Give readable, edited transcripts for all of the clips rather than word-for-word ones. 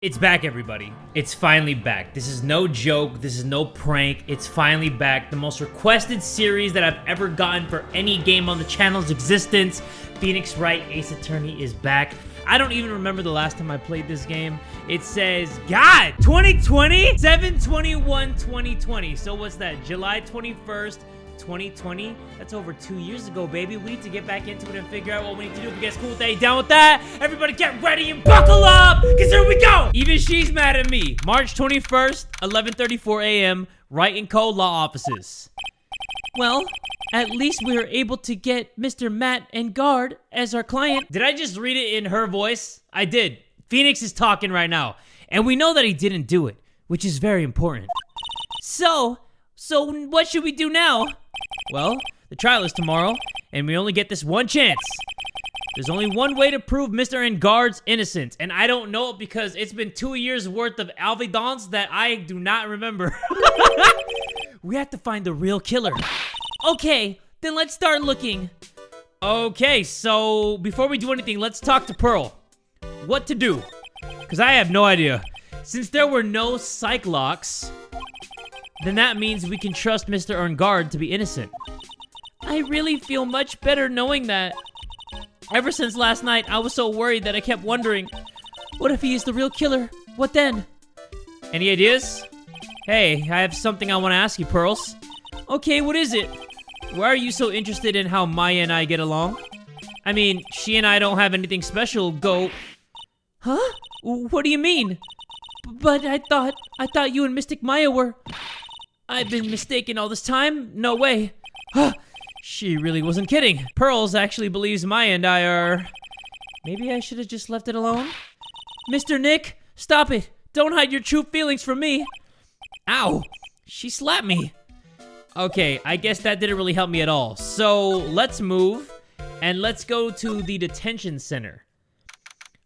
It's back, everybody. It's finally back. This is no joke. This is no prank. It's finally back. The most requested series that I've ever gotten for any game on the channel's existence. Phoenix Wright Ace Attorney is back. I don't even remember the last time I played this game. It says, God, 2020? 7/21/2020. So what's that? July 21st, 2020? That's over 2 years ago, baby. We need to get back into it and figure out what we need to do. If you guys cool with that, you down with that? Everybody get ready and buckle up, because here we go! Even she's mad at me. March 21st, 11:34 a.m., Wright & Co. Law Offices. Well, at least we were able to get Mr. Matt Engarde as our client. Did I just read it in her voice? I did. Phoenix is talking right now. And we know that he didn't do it, which is very important. So what should we do now? Well, the trial is tomorrow, and we only get this one chance. There's only one way to prove Mr. Engarde's innocence, and I don't know it because it's been 2 years worth of Alvedons that I do not remember. We have to find the real killer. Okay, then let's start looking. Okay, so before we do anything, let's talk to Pearl. What to do? Because I have no idea. Since there were no Psych-Locks, then that means we can trust Mr. Engarde to be innocent. I really feel much better knowing that. Ever since last night, I was so worried that I kept wondering, what if he is the real killer? What then? Any ideas? Hey, I have something I want to ask you, Pearls. Okay, what is it? Why are you so interested in how Maya and I get along? I mean, she and I don't have anything special Huh? What do you mean? But I thought you and Mystic Maya were... I've been mistaken all this time? No way. She really wasn't kidding. Pearls actually believes Maya and I are... Maybe I should have just left it alone? Mr. Nick, stop it. Don't hide your true feelings from me. Ow, she slapped me. Okay, I guess that didn't really help me at all. So let's move and let's go to the detention center.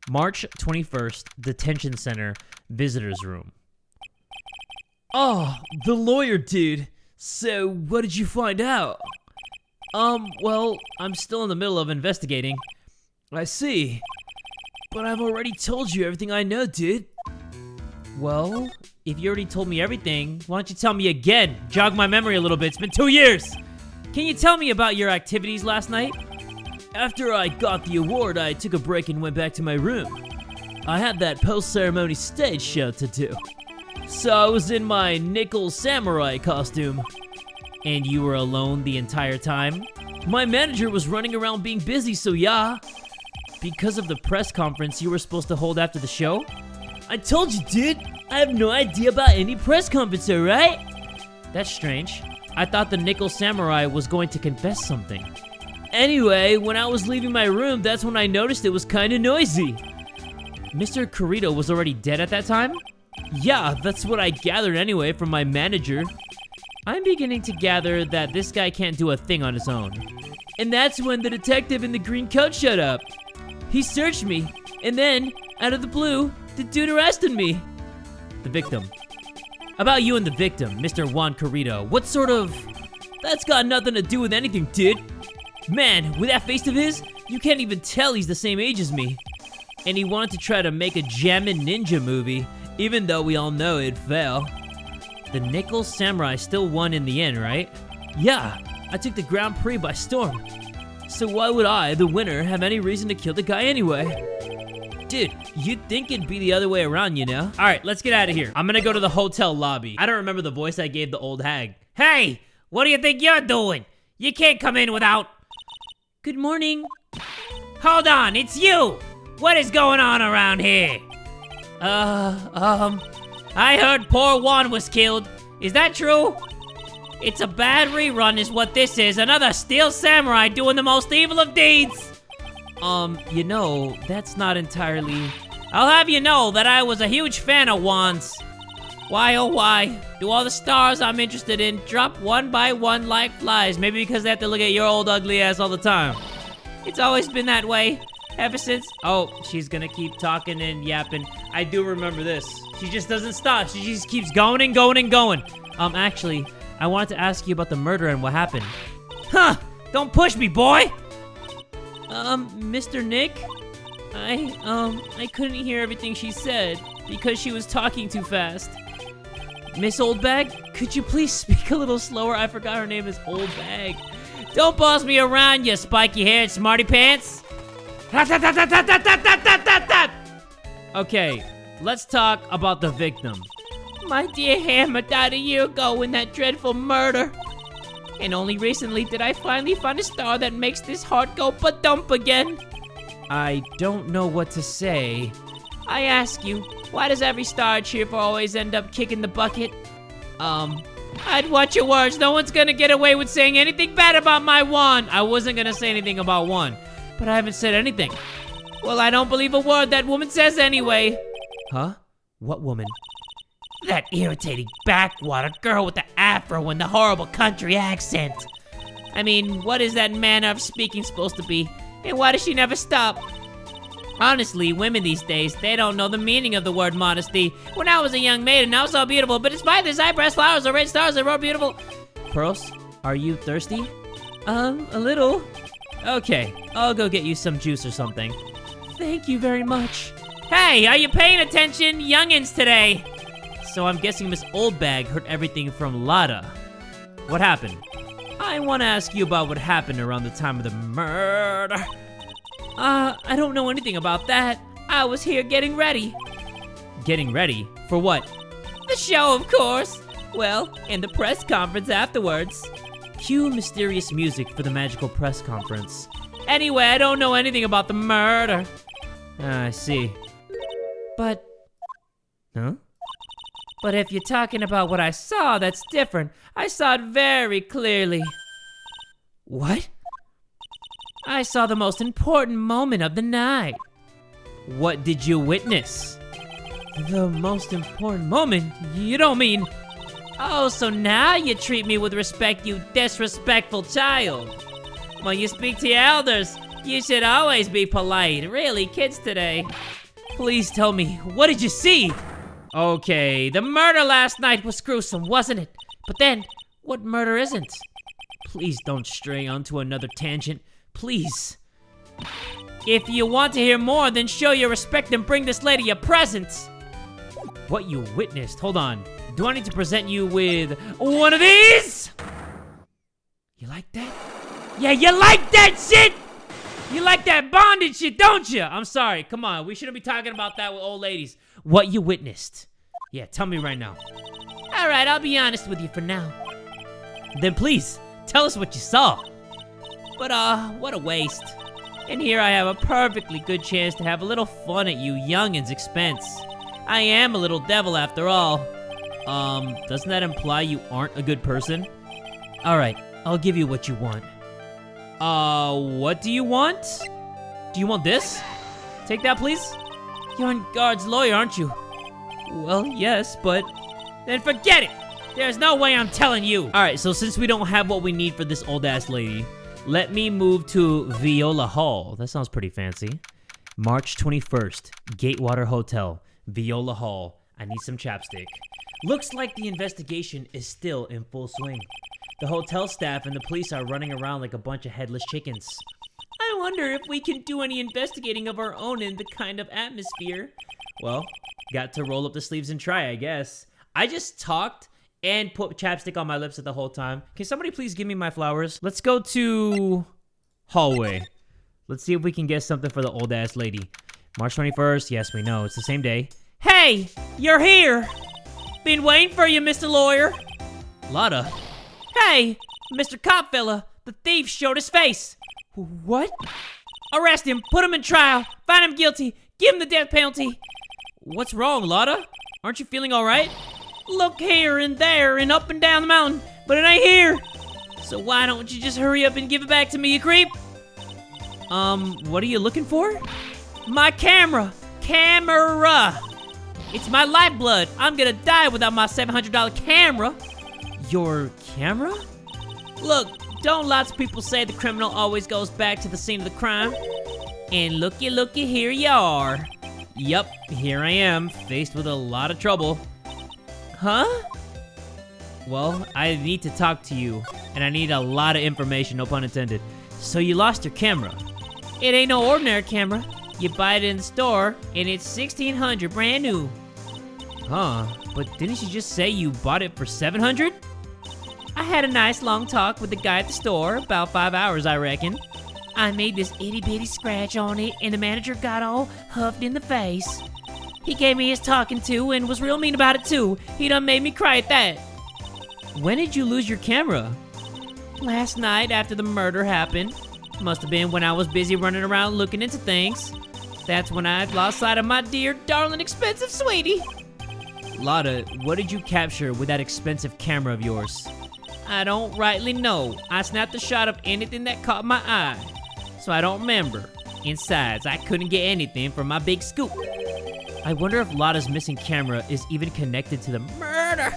March 21st, detention center, visitors room. Oh, the lawyer dude. So, what did you find out? Well, I'm still in the middle of investigating. I see. But I've already told you everything I know, dude. Well, if you already told me everything, why don't you tell me again? Jog my memory a little bit. It's been 2 years. Can you tell me about your activities last night? After I got the award, I took a break and went back to my room. I had that post-ceremony stage show to do. So I was in my nickel samurai costume. And you were alone the entire time? My manager was running around being busy, so yeah. Because of the press conference you were supposed to hold after the show? I told you, dude. I have no idea about any press conference, alright? That's strange. I thought the nickel samurai was going to confess something. Anyway, when I was leaving my room, that's when I noticed it was kinda noisy. Mr. Corrida was already dead at that time? Yeah, that's what I gathered anyway from my manager. I'm beginning to gather that this guy can't do a thing on his own. And that's when the detective in the green coat showed up. He searched me, and then, out of the blue, the dude arrested me. The victim. About you and the victim, Mr. Juan Corrida, what sort of... That's got nothing to do with anything, dude. Man, with that face of his, you can't even tell he's the same age as me. And he wanted to try to make a Jammin' Ninja movie, even though we all know it'd fail. The Nickel Samurai still won in the end, right? Yeah, I took the Grand Prix by storm. So why would I, the winner, have any reason to kill the guy anyway? Dude, you'd think it'd be the other way around, you know? Alright, let's get out of here. I'm gonna go to the hotel lobby. I don't remember the voice I gave the old hag. Hey, what do you think you're doing? You can't come in without... Good morning. Hold on, it's you! What is going on around here? I heard poor Juan was killed. Is that true? It's a bad rerun is what this is. Another steel samurai doing the most evil of deeds. You know, that's not entirely... I'll have you know that I was a huge fan of Juan's. Why, oh why, do all the stars I'm interested in drop one by one like flies? Maybe because they have to look at your old ugly ass all the time. It's always been that way. Ever since... Oh, she's gonna keep talking and yapping. I do remember this. She just doesn't stop. She just keeps going and going and going. Actually, I wanted to ask you about the murder and what happened. Huh! Don't push me, boy! Mr. Nick? I couldn't hear everything she said. because she was talking too fast. Miss Oldbag, could you please speak a little slower? I forgot her name is Oldbag. Don't boss me around, you spiky-haired smarty pants. Okay, let's talk about the victim. My dear Hammer died a year ago in that dreadful murder. And only recently did I finally find a star that makes this heart go ba-dump again. I don't know what to say. I ask you, why does every star I cheer for always end up kicking the bucket? I'd watch your words. No one's gonna get away with saying anything bad about my wand. I wasn't gonna say anything about one, but I haven't said anything. Well, I don't believe a word that woman says anyway. Huh? What woman? That irritating backwater girl with the afro and the horrible country accent. I mean, what is that manner of speaking supposed to be? And why does she never stop? Honestly, women these days, they don't know the meaning of the word modesty. When I was a young maiden, I was so beautiful, but despite this, eyebrows, flowers, or red stars, they were beautiful. Pearls, are you thirsty? A little. Okay, I'll go get you some juice or something. Thank you very much. Hey, are you paying attention, youngins today? So I'm guessing Miss Oldbag heard everything from Lotta. What happened? I want to ask you about what happened around the time of the murder. I don't know anything about that. I was here getting ready. Getting ready? For what? The show, of course. Well, and the press conference afterwards. Cue mysterious music for the magical press conference. Anyway, I don't know anything about the murder. I see. But... Huh? But if you're talking about what I saw, that's different. I saw it very clearly. What? I saw the most important moment of the night. What did you witness? The most important moment? You don't mean... Oh, so now you treat me with respect, you disrespectful child. When you speak to your elders, you should always be polite. Really, kids today. Please tell me, what did you see? Okay, the murder last night was gruesome, wasn't it? But then, what murder isn't? Please don't stray onto another tangent. Please. If you want to hear more, then show your respect and bring this lady a present. What you witnessed? Hold on. Do I need to present you with one of these? You like that? Yeah, you like that shit? You like that bondage shit, don't you? I'm sorry, come on. We shouldn't be talking about that with old ladies. What you witnessed? Yeah, tell me right now. All right, I'll be honest with you for now. Then please, tell us what you saw. But what a waste. And here I have a perfectly good chance to have a little fun at you youngins' expense. I am a little devil after all. Doesn't that imply you aren't a good person? All right, I'll give you what you want. What do you want? Do you want this? Take that, please. You're Engarde's lawyer, aren't you? Well, yes, but... Then forget it! There's no way I'm telling you! Alright, so since we don't have what we need for this old-ass lady, let me move to Viola Hall. That sounds pretty fancy. March 21st, Gatewater Hotel, Viola Hall. I need some chapstick. Looks like the investigation is still in full swing. The hotel staff and the police are running around like a bunch of headless chickens. I wonder if we can do any investigating of our own in the kind of atmosphere. Well, got to roll up the sleeves and try, I guess. I just talked and put chapstick on my lips the whole time. Can somebody please give me my flowers? Let's go to hallway. Let's see if we can get something for the old ass lady. March 21st, yes, we know, it's the same day. Hey, you're here. Been waiting for you, Mr. Lawyer. Lotta. Hey, Mr. Copfella, the thief showed his face. What? Arrest him, put him in trial, find him guilty, give him the death penalty. What's wrong, Lotta? Aren't you feeling all right? Look here and there and up and down the mountain, but it ain't here. So why don't you just hurry up and give it back to me, you creep? What are you looking for? My camera. Camera. It's my lifeblood. I'm gonna die without my $700 camera. Your camera? Look, don't lots of people say the criminal always goes back to the scene of the crime? And looky, here you are. Yup, here I am, faced with a lot of trouble. Huh? Well, I need to talk to you, and I need a lot of information, no pun intended. So you lost your camera. It ain't no ordinary camera. You buy it in the store, and it's $1,600 brand new. Huh, but didn't you just say you bought it for $700? I had a nice long talk with the guy at the store, about 5 hours, I reckon. I made this itty-bitty scratch on it, and the manager got all huffed in the face. He gave me his talking to and was real mean about it too. He done made me cry at that. When did you lose your camera? Last night after the murder happened. Must have been when I was busy running around looking into things. That's when I lost sight of my dear, darling, expensive sweetie. Lotta, what did you capture with that expensive camera of yours? I don't rightly know. I snapped a shot of anything that caught my eye. So I don't remember. Besides, I couldn't get anything from my big scoop. I wonder if Lotta's missing camera is even connected to the murder.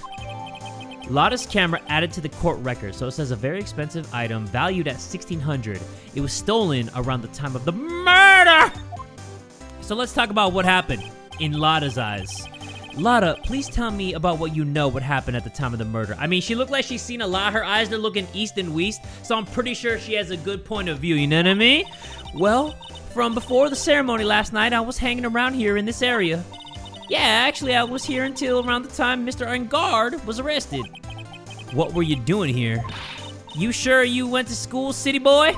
Lotta's camera added to the court record, so it says a very expensive item valued at $1,600. It was stolen around the time of the murder! So let's talk about what happened in Lotta's eyes. Lotta, please tell me about what you know what happened at the time of the murder. I mean, she looked like she's seen a lot. Her eyes are looking east and west, so I'm pretty sure she has a good point of view, you know what I mean? Well, from before the ceremony last night, I was hanging around here in this area. Yeah, actually, I was here until around the time Mr. Engarde was arrested. What were you doing here? You sure you went to school, city boy?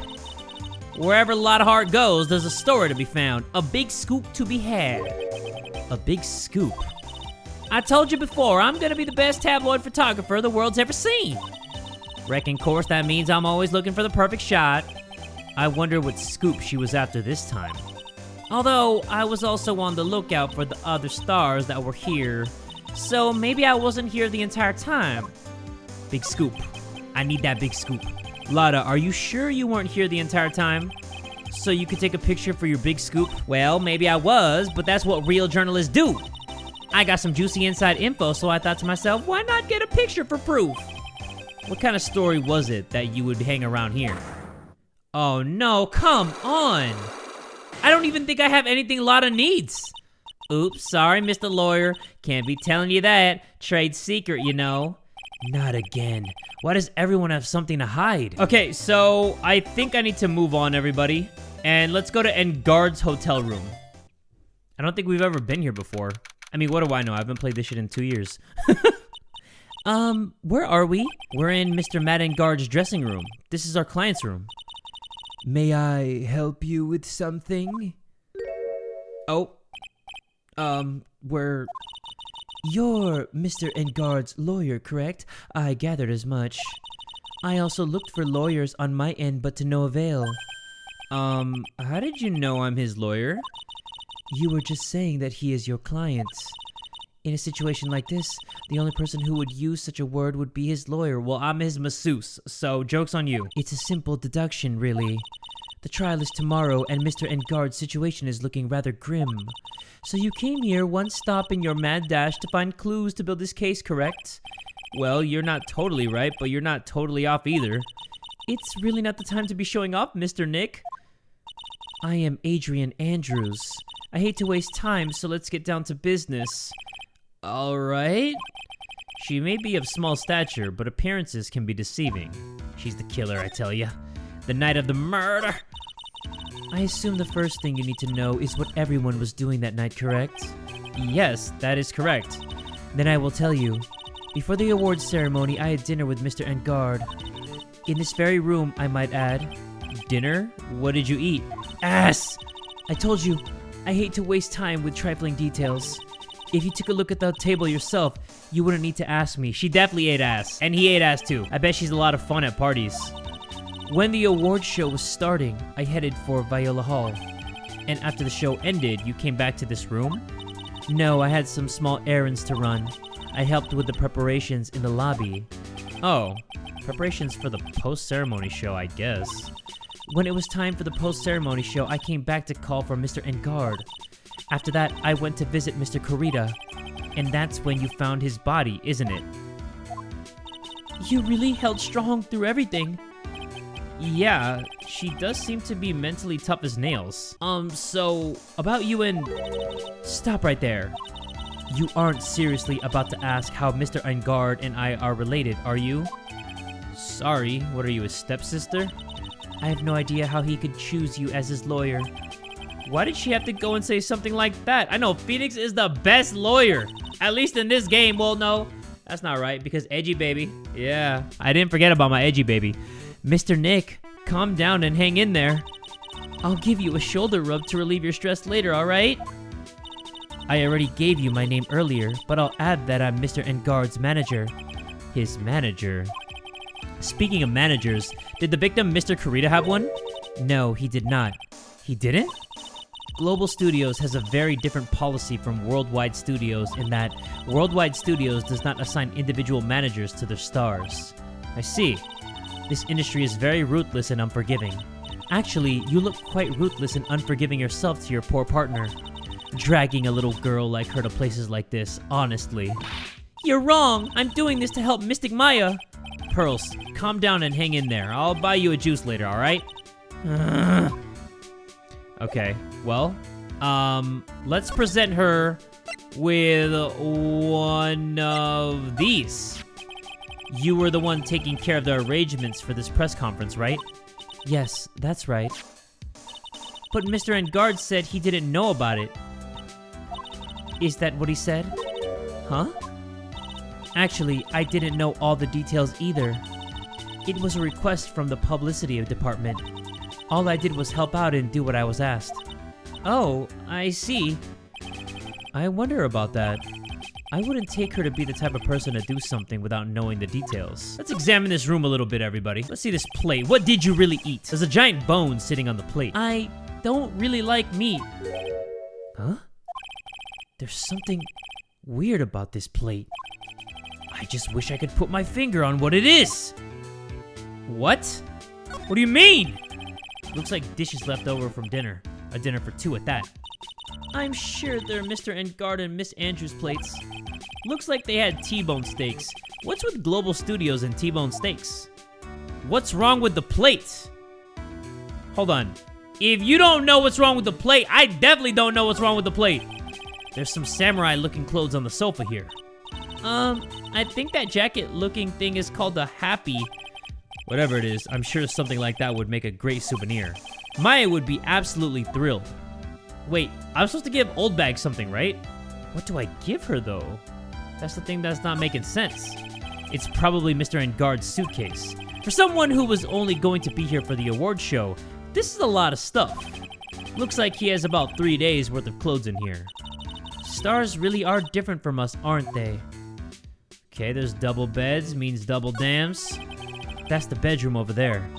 Wherever Lotta Hart goes, there's a story to be found. A big scoop to be had. A big scoop? I told you before, I'm gonna be the best tabloid photographer the world's ever seen. Reckon, course, that means I'm always looking for the perfect shot. I wonder what scoop she was after this time. Although, I was also on the lookout for the other stars that were here, so maybe I wasn't here the entire time. Big scoop. I need that big scoop. Lotta, are you sure you weren't here the entire time? So you could take a picture for your big scoop? Well, maybe I was, but that's what real journalists do. I got some juicy inside info, so I thought to myself, why not get a picture for proof? What kind of story was it that you would hang around here? Oh no, come on! I don't even think I have anything Lotta needs. Oops, sorry, Mr. Lawyer. Can't be telling you that. Trade secret, you know. Not again. Why does everyone have something to hide? Okay, so I think I need to move on, everybody. And let's go to Engarde's hotel room. I don't think we've ever been here before. I mean, what do I know? I haven't played this shit in 2 years. Where are we? We're in Mr. Matt Engarde's dressing room. This is our client's room. May I help you with something? Oh. You're Mr. Engarde's lawyer, correct? I gathered as much. I also looked for lawyers on my end, but to no avail. How did you know I'm his lawyer? You were just saying that he is your client. In a situation like this, the only person who would use such a word would be his lawyer. Well, I'm his masseuse, so joke's on you. It's a simple deduction, really. The trial is tomorrow, and Mr. Engarde's situation is looking rather grim. So you came here one stop in your mad dash to find clues to build this case, correct? Well, you're not totally right, but you're not totally off either. It's really not the time to be showing off, Mr. Nick. I am Adrian Andrews. I hate to waste time, so let's get down to business. Alright. She may be of small stature, but appearances can be deceiving. She's the killer, I tell ya. The night of the murder. I assume the first thing you need to know is what everyone was doing that night, correct? Yes, that is correct. Then I will tell you. Before the awards ceremony, I had dinner with Mr. Engarde. In this very room, I might add. Dinner? What did you eat? Ass! I told you, I hate to waste time with trifling details. If you took a look at the table yourself, you wouldn't need to ask me. She definitely ate ass. And he ate ass too. I bet she's a lot of fun at parties. When the award show was starting, I headed for Viola Hall. And after the show ended, you came back to this room? No, I had some small errands to run. I helped with the preparations in the lobby. Oh, preparations for the post-ceremony show, I guess. When it was time for the post-ceremony show, I came back to call for Mr. Engarde. After that, I went to visit Mr. Corrida. And that's when you found his body, isn't it? You really held strong through everything. Yeah, she does seem to be mentally tough as nails. So, about you and... Stop right there. You aren't seriously about to ask how Mr. Engarde and I are related, are you? Sorry, what are you, his stepsister? I have no idea how he could choose you as his lawyer. Why did she have to go and say something like that? I know, Phoenix is the best lawyer. At least in this game. Well, no, that's not right because edgy baby. Yeah, I didn't forget about my edgy baby. Mr. Nick, calm down and hang in there. I'll give you a shoulder rub to relieve your stress later, all right? I already gave you my name earlier, but I'll add that I'm Mr. Engarde's manager. His manager. Speaking of managers, did the victim, Mr. Corrida, have one? No, he did not. He didn't? Global Studios has a very different policy from Worldwide Studios in that Worldwide Studios does not assign individual managers to their stars. I see. This industry is very ruthless and unforgiving. Actually, you look quite ruthless and unforgiving yourself to your poor partner. Dragging a little girl like her to places like this, honestly. You're wrong! I'm doing this to help Mystic Maya! Pearls, calm down and hang in there. I'll buy you a juice later, alright? Okay, well, let's present her with one of these. You were the one taking care of the arrangements for this press conference, right? Yes, that's right. But Mr. Engarde said he didn't know about it. Is that what he said? Huh? Actually, I didn't know all the details either. It was a request from the publicity department. All I did was help out and do what I was asked. Oh, I see. I wonder about that. I wouldn't take her to be the type of person to do something without knowing the details. Let's examine this room a little bit, everybody. Let's see this plate. What did you really eat? There's a giant bone sitting on the plate. I don't really like meat. Huh? There's something weird about this plate. I just wish I could put my finger on what it is. What? What do you mean? Looks like dishes left over from dinner. A dinner for two at that. I'm sure they're Mr. Engarde and Miss Andrews' plates. Looks like they had T-bone steaks. What's with Global Studios and T-bone steaks? What's wrong with the plate? Hold on. If you don't know what's wrong with the plate, I definitely don't know what's wrong with the plate. There's some samurai-looking clothes on the sofa here. I think that jacket-looking thing is called a happy. Whatever it is, I'm sure something like that would make a great souvenir. Maya would be absolutely thrilled. Wait, I'm supposed to give Oldbag something, right? What do I give her, though? That's the thing that's not making sense. It's probably Mr. Engarde's suitcase. For someone who was only going to be here for the award show, this is a lot of stuff. Looks like he has about 3 days worth of clothes in here. Stars really are different from us, aren't they? Okay, there's double beds, means double dams. That's the bedroom over there.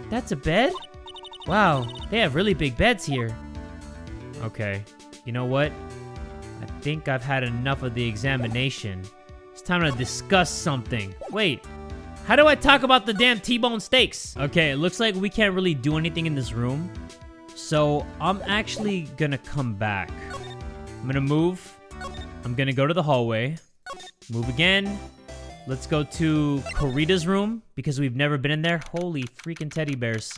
That's a bed? Wow, they have really big beds here. Okay, you know what? I think I've had enough of the examination. It's time to discuss something. Wait, how do I talk about the damn T-bone steaks? Okay, it looks like we can't really do anything in this room. So I'm actually gonna come back. I'm gonna move. I'm gonna go to the hallway. Move again. Let's go to Corrida's room because we've never been in there. Holy freaking teddy bears.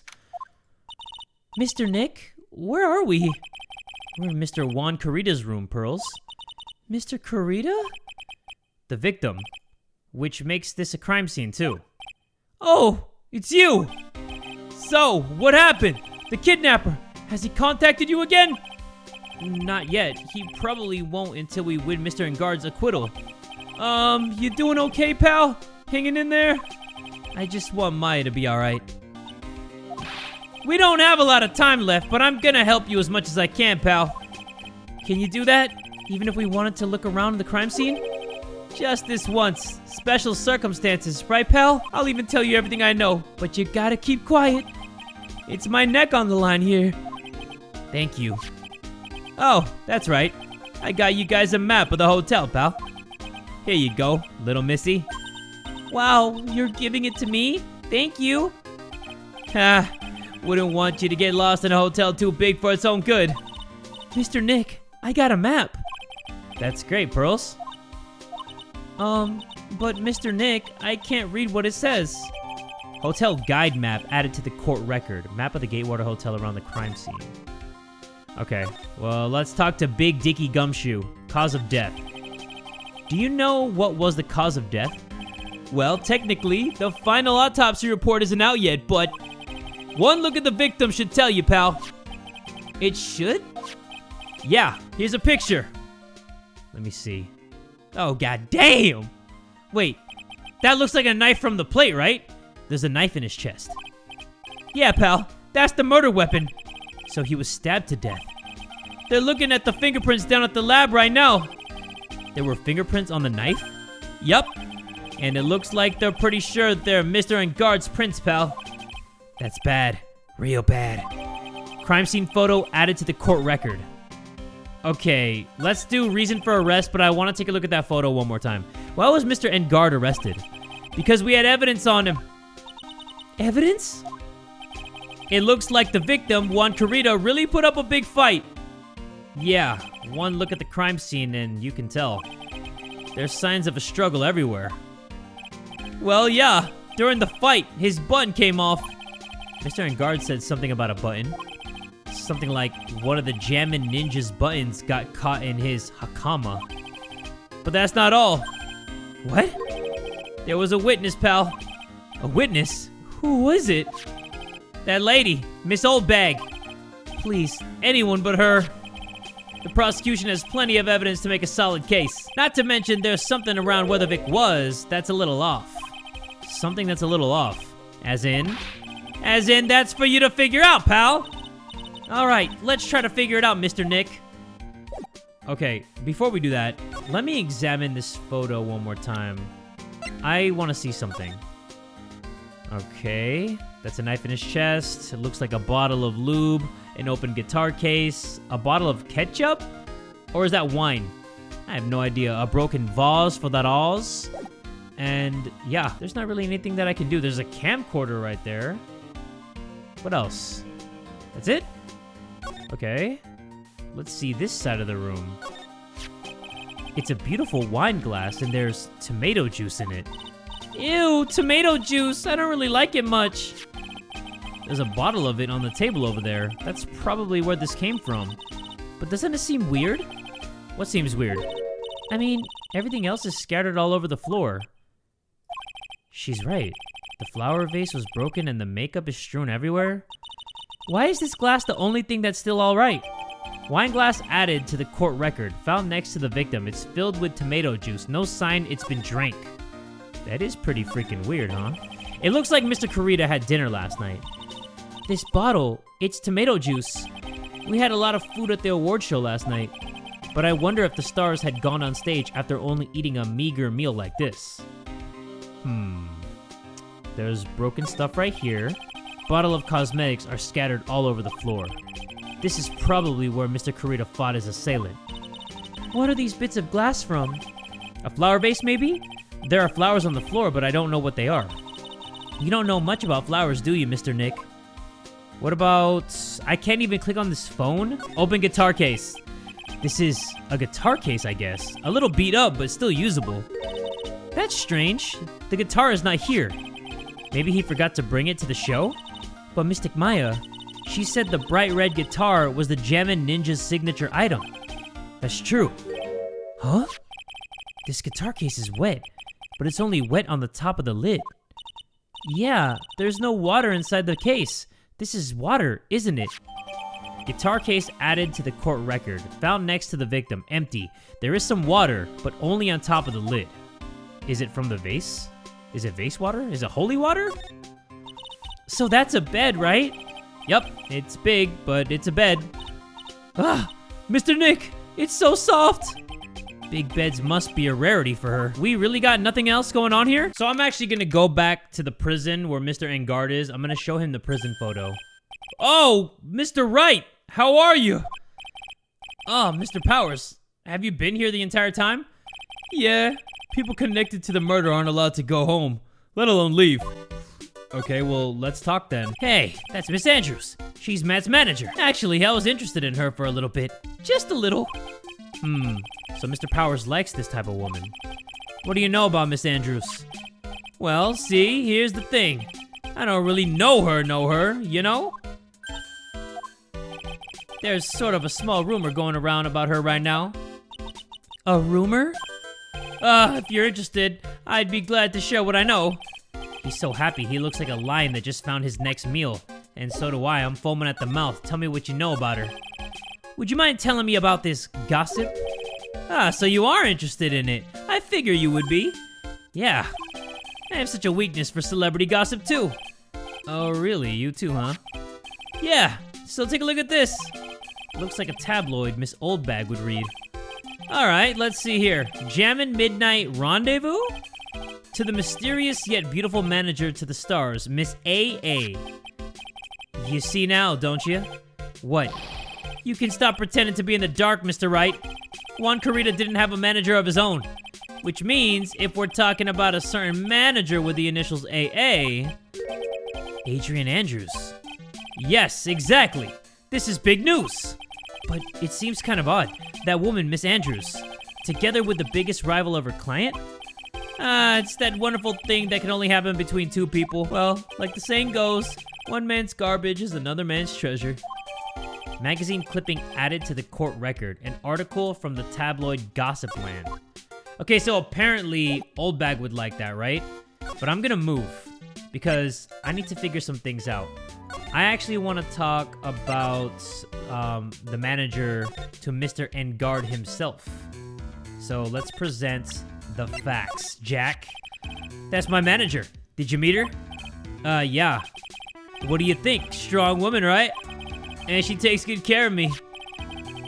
Mr. Nick, where are we? We're in Mr. Juan Corrida's room, Pearls. Mr. Corrida? The victim. Which makes this a crime scene, too. Oh, it's you! So, what happened? The kidnapper, has he contacted you again? Not yet. He probably won't until we win Mr. Engarde's acquittal. You doing okay, pal? Hanging in there? I just want Maya to be alright. We don't have a lot of time left, but I'm gonna help you as much as I can, pal. Can you do that? Even if we wanted to look around the crime scene? Just this once. Special circumstances, right, pal? I'll even tell you everything I know, but you gotta keep quiet. It's my neck on the line here. Thank you. Oh, that's right. I got you guys a map of the hotel, pal. Here you go, little missy. Wow, you're giving it to me? Thank you. Ha, wouldn't want you to get lost in a hotel too big for its own good. Mr. Nick, I got a map. That's great, Pearls. But Mr. Nick, I can't read what it says. Hotel guide map added to the court record. Map of the Gatewater Hotel around the crime scene. Okay, well, let's talk to Big Dicky Gumshoe. Cause of death. Do you know what was the cause of death? Well, technically, the final autopsy report isn't out yet, but one look at the victim should tell you, pal. It should? Yeah, here's a picture. Let me see. Oh, god damn! Wait, that looks like a knife from the plate, right? There's a knife in his chest. Yeah, pal, that's the murder weapon. So he was stabbed to death. They're looking at the fingerprints down at the lab right now. There were fingerprints on the knife? Yup. And it looks like they're pretty sure they're Mr. Engarde's prints, pal. That's bad. Real bad. Crime scene photo added to the court record. Okay, let's do reason for arrest, but I want to take a look at that photo one more time. Why was Mr. Engarde arrested? Because we had evidence on him. Evidence? It looks like the victim, Juan Corrida, really put up a big fight. Yeah, one look at the crime scene and you can tell. There's signs of a struggle everywhere. Well, yeah, during the fight, his button came off. Mr. Engarde said something about a button. Something like one of the Jammin' Ninja's buttons got caught in his hakama. But that's not all. What? There was a witness, pal. A witness? Who was it? That lady, Miss Oldbag. Please, anyone but her. The prosecution has plenty of evidence to make a solid case. Not to mention there's something around where the Vic was that's a little off. Something that's a little off. As in that's for you to figure out, pal. Alright, let's try to figure it out, Mr. Nick. Okay, before we do that, let me examine this photo one more time. I want to see something. Okay, that's a knife in his chest. It looks like a bottle of lube, an open guitar case, a bottle of ketchup? Or is that wine? I have no idea. A broken vase for that Oz. And yeah, there's not really anything that I can do. There's a camcorder right there. What else? That's it? Okay. Let's see this side of the room. It's a beautiful wine glass and there's tomato juice in it. Ew, tomato juice. I don't really like it much. There's a bottle of it on the table over there. That's probably where this came from. But doesn't it seem weird? What seems weird? I mean, everything else is scattered all over the floor. She's right. The flower vase was broken and the makeup is strewn everywhere. Why is this glass the only thing that's still all right? Wine glass added to the court record, found next to the victim. It's filled with tomato juice. No sign it's been drank. That is pretty freaking weird, huh? It looks like Mr. Corrida had dinner last night. This bottle, it's tomato juice. We had a lot of food at the award show last night. But I wonder if the stars had gone on stage after only eating a meager meal like this. There's broken stuff right here. Bottle of cosmetics are scattered all over the floor. This is probably where Mr. Corrida fought his assailant. What are these bits of glass from? A flower vase, maybe? There are flowers on the floor, but I don't know what they are. You don't know much about flowers, do you, Mr. Nick? What about... I can't even click on this phone? Open guitar case. This is a guitar case, I guess. A little beat up, but still usable. That's strange. The guitar is not here. Maybe he forgot to bring it to the show? But Mystic Maya, she said the bright red guitar was the Jammin' Ninja's signature item. That's true. Huh? This guitar case is wet, but it's only wet on the top of the lid. Yeah, there's no water inside the case. This is water, isn't it? Guitar case added to the court record. Found next to the victim, empty. There is some water, but only on top of the lid. Is it from the vase? Is it vase water? Is it holy water? So that's a bed, right? Yup, it's big, but it's a bed. Ah, Mr. Nick, it's so soft. Big beds must be a rarity for her. We really got nothing else going on here? So I'm actually gonna go back to the prison where Mr. Engarde is. I'm gonna show him the prison photo. Oh, Mr. Wright, how are you? Oh, Mr. Powers, have you been here the entire time? Yeah, people connected to the murder aren't allowed to go home, let alone leave. Okay, well, let's talk then. Hey, that's Miss Andrews. She's Matt's manager. Actually, I was interested in her for a little bit. Just a little. So Mr. Powers likes this type of woman. What do you know about Miss Andrews? Well, see, here's the thing. I don't really know her, you know? There's sort of a small rumor going around about her right now. A rumor? If you're interested, I'd be glad to share what I know. He's so happy, he looks like a lion that just found his next meal. And so do I, I'm foaming at the mouth. Tell me what you know about her. Would you mind telling me about this gossip? Ah, so you are interested in it. figure you would be. Yeah, I have such a weakness for celebrity gossip too. Oh really, you too, huh? Yeah, so take a look at this. Looks like a tabloid Miss Oldbag would read. Alright, let's see here. Jammin' Midnight Rendezvous? To the mysterious yet beautiful manager to the stars, Miss A.A. You see now, don't you? What? You can stop pretending to be in the dark, Mr. Wright. Juan Corrida didn't have a manager of his own. Which means, if we're talking about a certain manager with the initials AA... Adrian Andrews. Yes, exactly. This is big news. But it seems kind of odd. That woman, Miss Andrews, together with the biggest rival of her client? It's that wonderful thing that can only happen between two people. Well, like the saying goes, one man's garbage is another man's treasure. Magazine clipping added to the court record. An article from the tabloid Gossip Land. Okay, so apparently Oldbag would like that, right? But I'm gonna move because I need to figure some things out. I actually want to talk about the manager to Mr. Engarde himself. So let's present the facts. Jack, that's my manager. Did you meet her? Yeah. What do you think? Strong woman, right? And she takes good care of me.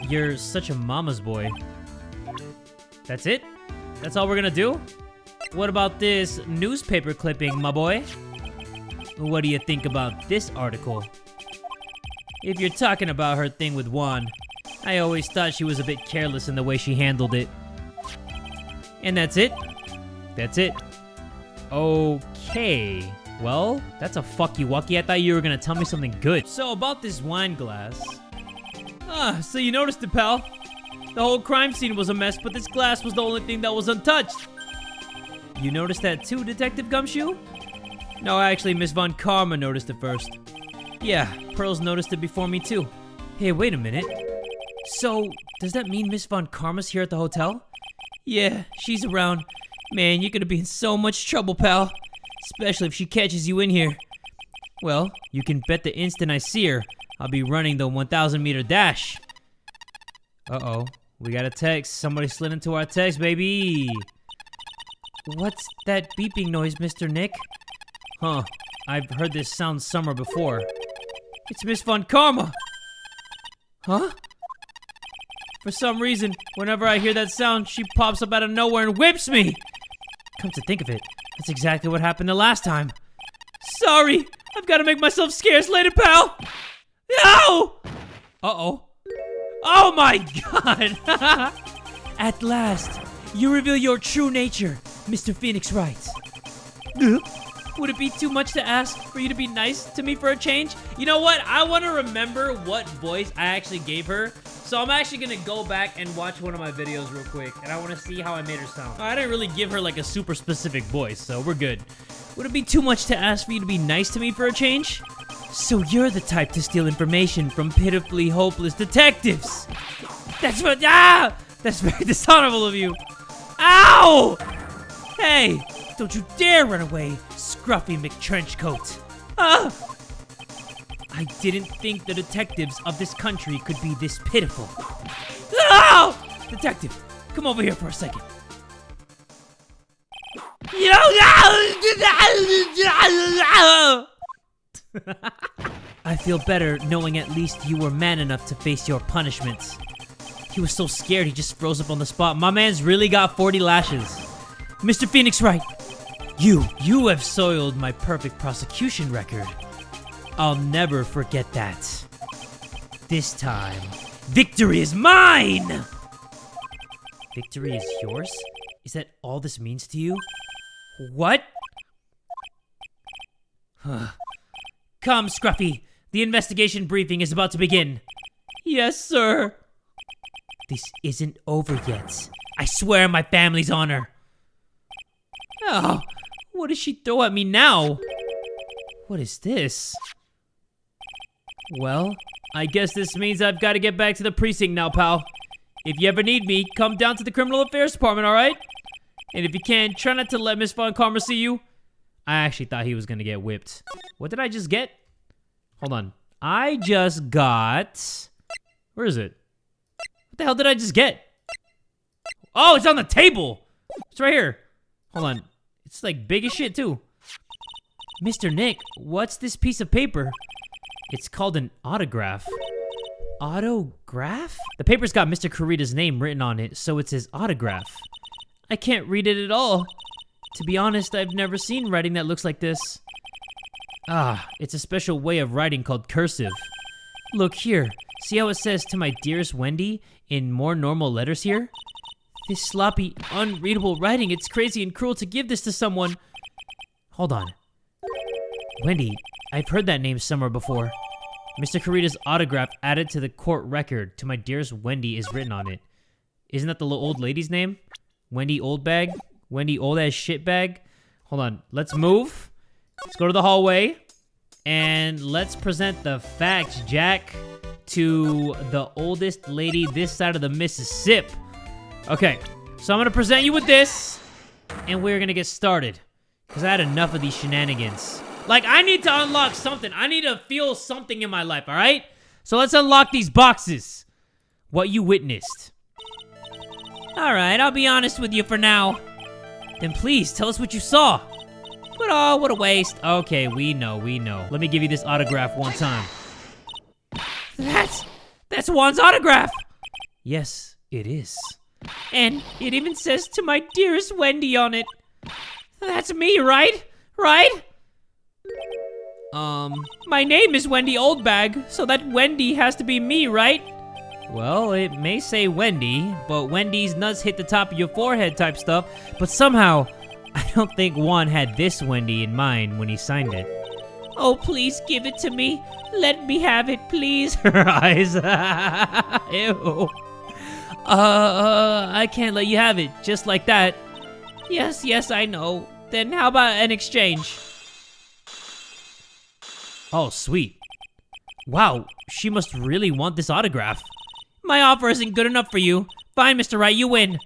You're such a mama's boy. That's it? That's all we're gonna do? What about this newspaper clipping, my boy? What do you think about this article? If you're talking about her thing with Juan, I always thought she was a bit careless in the way she handled it. And that's it? That's it. Okay. Well, that's a fucky-wucky. I thought you were gonna tell me something good. So, about this wine glass. So you noticed it, pal. The whole crime scene was a mess, but this glass was the only thing that was untouched. You noticed that too, Detective Gumshoe? No, actually, Miss Von Karma noticed it first. Yeah, Pearls noticed it before me too. Hey, wait a minute. So, does that mean Miss Von Karma's here at the hotel? Yeah, she's around. Man, you're gonna be in so much trouble, pal. Especially if she catches you in here. Well, you can bet the instant I see her, I'll be running the 1,000-meter dash. Uh-oh, we got a text. Somebody slid into our text, baby. What's that beeping noise, Mr. Nick? Huh, I've heard this sound somewhere before. It's Miss Von Karma! Huh? For some reason, whenever I hear that sound, she pops up out of nowhere and whips me! Come to think of it, that's exactly what happened the last time. Sorry! I've got to make myself scarce later, pal! No! Uh-oh. Oh my god! At last, you reveal your true nature, Mr. Phoenix Wright. Would it be too much to ask for you to be nice to me for a change? You know what? I want to remember what voice I actually gave her. So I'm actually going to go back and watch one of my videos real quick. And I want to see how I made her sound. I didn't really give her like a super specific voice, so we're good. Would it be too much to ask for you to be nice to me for a change? So you're the type to steal information from pitifully hopeless detectives. That's what... Ah! That's very dishonorable of you. Ow! Hey! Don't you dare run away, scruffy McTrenchcoat. Ah! I didn't think the detectives of this country could be this pitiful. Oh! Detective, come over here for a second. I feel better knowing at least you were man enough to face your punishments. He was so scared he just froze up on the spot. My man's really got 40 lashes. Mr. Phoenix Wright, you have soiled my perfect prosecution record. I'll never forget that. This time, victory is mine! Victory is yours? Is that all this means to you? What? Come, Scruffy. The investigation briefing is about to begin. Yes, sir. This isn't over yet. I swear on my family's honor. Oh, what does she throw at me now? What is this? Well, I guess this means I've got to get back to the precinct now, pal. If you ever need me, come down to the Criminal Affairs Department, alright? And if you can, try not to let Miss Von Karma see you. I actually thought he was gonna get whipped. What did I just get? Hold on. I just got... Where is it? What the hell did I just get? Oh, it's on the table! It's right here. Hold on. It's like big as shit too. Mr. Nick, what's this piece of paper? It's called an autograph. Autograph? The paper's got Mr. Corrida's name written on it, so it's his autograph. I can't read it at all. To be honest, I've never seen writing that looks like this. Ah, it's a special way of writing called cursive. Look here. See how it says "to my dearest Wendy" in more normal letters here? This sloppy, unreadable writing, it's crazy and cruel to give this to someone. Hold on. Wendy, I've heard that name somewhere before. Mr. Corrida's autograph added to the court record "to my dearest Wendy" is written on it. Isn't that the little old lady's name? Wendy Oldbag? Wendy old ass shitbag? Hold on, let's move. Let's go to the hallway. And let's present the facts, Jack, to the oldest lady this side of the Mississippi. Okay, so I'm gonna present you with this, and we're gonna get started. Because I had enough of these shenanigans. Like, I need to unlock something. I need to feel something in my life, alright? So let's unlock these boxes. What you witnessed. Alright, I'll be honest with you for now. Then please, tell us what you saw. But oh, what a waste. Okay, we know. Let me give you this autograph one time. That's Juan's autograph! Yes, it is. And it even says "to my dearest Wendy" on it. That's me, right? Right? My name is Wendy Oldbag, so that Wendy has to be me, right? Well, it may say Wendy, but Wendy's nuts hit the top of your forehead type stuff, but somehow, I don't think Juan had this Wendy in mind when he signed it. Oh, please give it to me. Let me have it, please. Her eyes. Ew. I can't let you have it, just like that. Yes, I know. Then how about an exchange? Oh, sweet. Wow, she must really want this autograph. My offer isn't good enough for you. Fine, Mr. Wright, you win.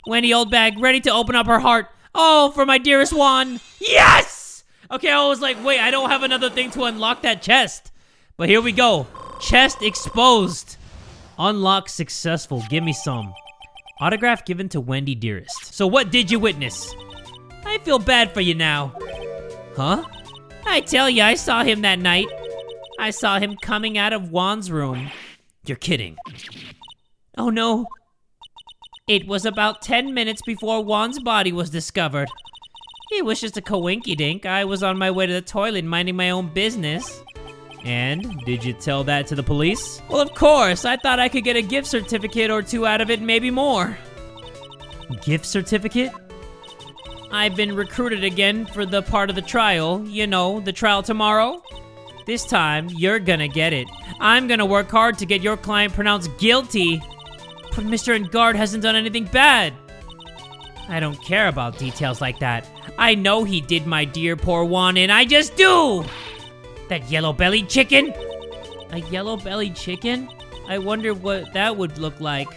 Wendy Oldbag, ready to open up her heart. Oh, for my dearest Juan. Yes! Okay, I was like, wait, I don't have another thing to unlock that chest. But here we go. Chest exposed. Unlock successful. Give me some. Autograph given to Wendy dearest. So what did you witness? I feel bad for you now. Huh? I tell you, I saw him that night. I saw him coming out of Juan's room. You're kidding. Oh no. It was about 10 minutes before Juan's body was discovered. It was just a coinky-dink. I was on my way to the toilet minding my own business. And did you tell that to the police? Well, of course. I thought I could get a gift certificate or two out of it, maybe more. Gift certificate? I've been recruited again for the part of the trial. You know, the trial tomorrow. This time, you're gonna get it. I'm gonna work hard to get your client pronounced guilty. But Mr. Engarde hasn't done anything bad. I don't care about details like that. I know he did my dear poor Juan in. I just do! That yellow-bellied chicken? A yellow-bellied chicken? I wonder what that would look like.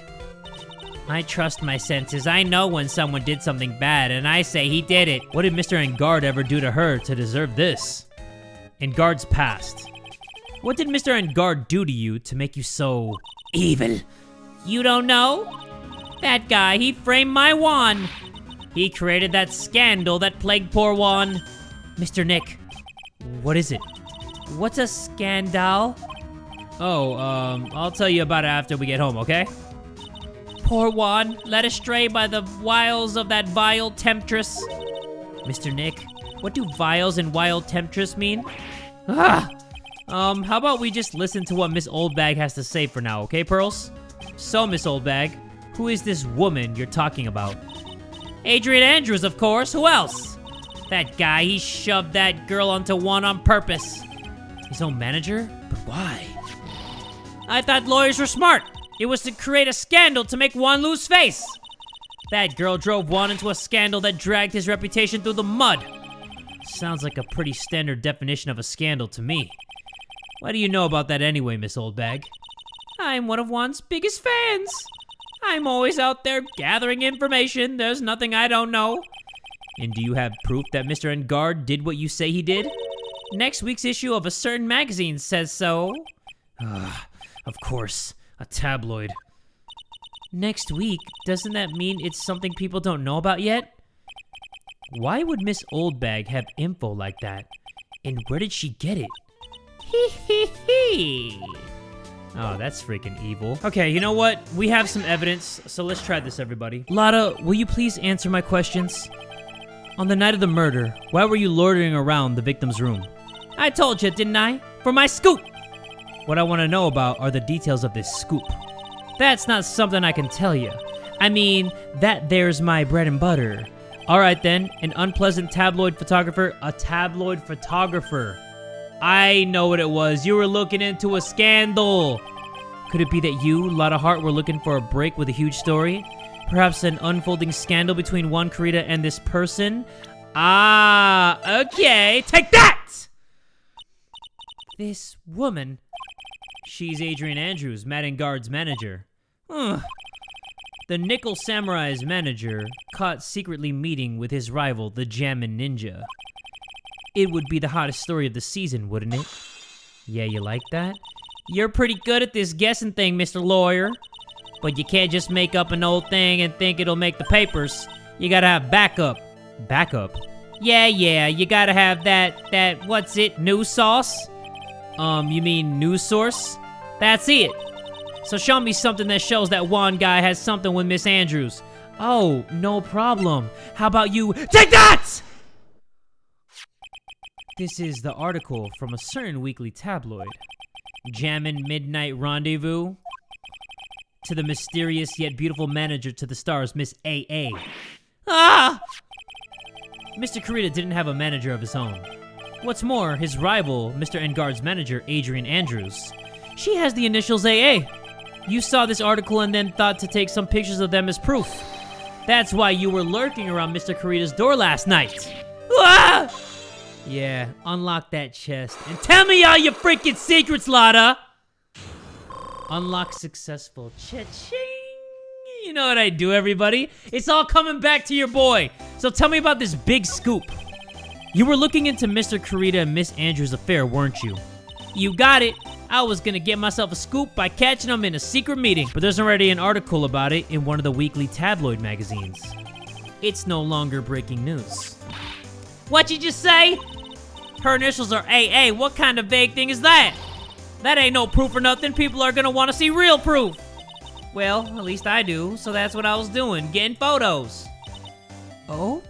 I trust my senses. I know when someone did something bad, and I say he did it. What did Mr. Engarde ever do to her to deserve this? Engarde's past. What did Mr. Engarde do to you to make you so evil? You don't know? That guy, he framed my Juan. He created that scandal that plagued poor Juan. Mr. Nick, what is it? What's a scandal? Oh, I'll tell you about it after we get home, okay? Poor Juan, led astray by the wiles of that vile temptress. Mr. Nick, what do viles and wild temptress mean? How about we just listen to what Miss Oldbag has to say for now, okay, Pearls? So, Miss Oldbag, who is this woman you're talking about? Adrian Andrews, of course. Who else? That guy, he shoved that girl onto Juan on purpose. His own manager? But why? I thought lawyers were smart. It was to create a scandal to make Juan lose face. That girl drove Juan into a scandal that dragged his reputation through the mud. Sounds like a pretty standard definition of a scandal to me. What do you know about that anyway, Miss Oldbag? I'm one of Juan's biggest fans. I'm always out there gathering information. There's nothing I don't know. And do you have proof that Mr. Engarde did what you say he did? Next week's issue of a certain magazine says so. Of course, a tabloid. Next week? Doesn't that mean it's something people don't know about yet? Why would Miss Oldbag have info like that? And where did she get it? Hee hee hee! Oh, that's freaking evil. Okay, you know what? We have some evidence, so let's try this, everybody. Lotta, will you please answer my questions? On the night of the murder, why were you loitering around the victim's room? I told you, didn't I? For my scoop! What I want to know about are the details of this scoop. That's not something I can tell you. I mean, that there's my bread and butter. Alright then, an unpleasant tabloid photographer. A tabloid photographer. I know what it was. You were looking into a scandal. Could it be that you, Lotta Hart, were looking for a break with a huge story? Perhaps an unfolding scandal between one Corrida and this person? Ah, okay. Take that! This woman. She's Adrian Andrews, Matt Engarde's manager. The Nickel Samurai's manager caught secretly meeting with his rival, the Jammin' Ninja. It would be the hottest story of the season, wouldn't it? Yeah, you like that? You're pretty good at this guessing thing, Mr. Lawyer. But you can't just make up an old thing and think it'll make the papers. You gotta have backup. Backup? Yeah, you gotta have that, what's it, news sauce? You mean news source? That's it. So show me something that shows that one guy has something with Miss Andrews. Oh, no problem. How about you take that?! This is the article from a certain weekly tabloid. Jammin' Midnight Rendezvous. To the mysterious yet beautiful manager to the stars, Miss A.A. Ah! Mr. Corrida didn't have a manager of his own. What's more, his rival, Mr. Engarde's manager, Adrian Andrews. She has the initials AA. You saw this article and then thought to take some pictures of them as proof. That's why you were lurking around Mr. Corrida's door last night. Ah! Yeah, unlock that chest and tell me all your freaking secrets, Lotta! Unlock successful. Cha-ching! You know what I do, everybody. It's all coming back to your boy. So tell me about this big scoop. You were looking into Mr. Corrida and Miss Andrews' affair, weren't you? You got it. I was gonna get myself a scoop by catching them in a secret meeting. But there's already an article about it in one of the weekly tabloid magazines. It's no longer breaking news. What'd you just say? Her initials are AA. What kind of vague thing is that? That ain't no proof or nothing. People are gonna want to see real proof. Well, at least I do, so that's what I was doing, getting photos. Oh?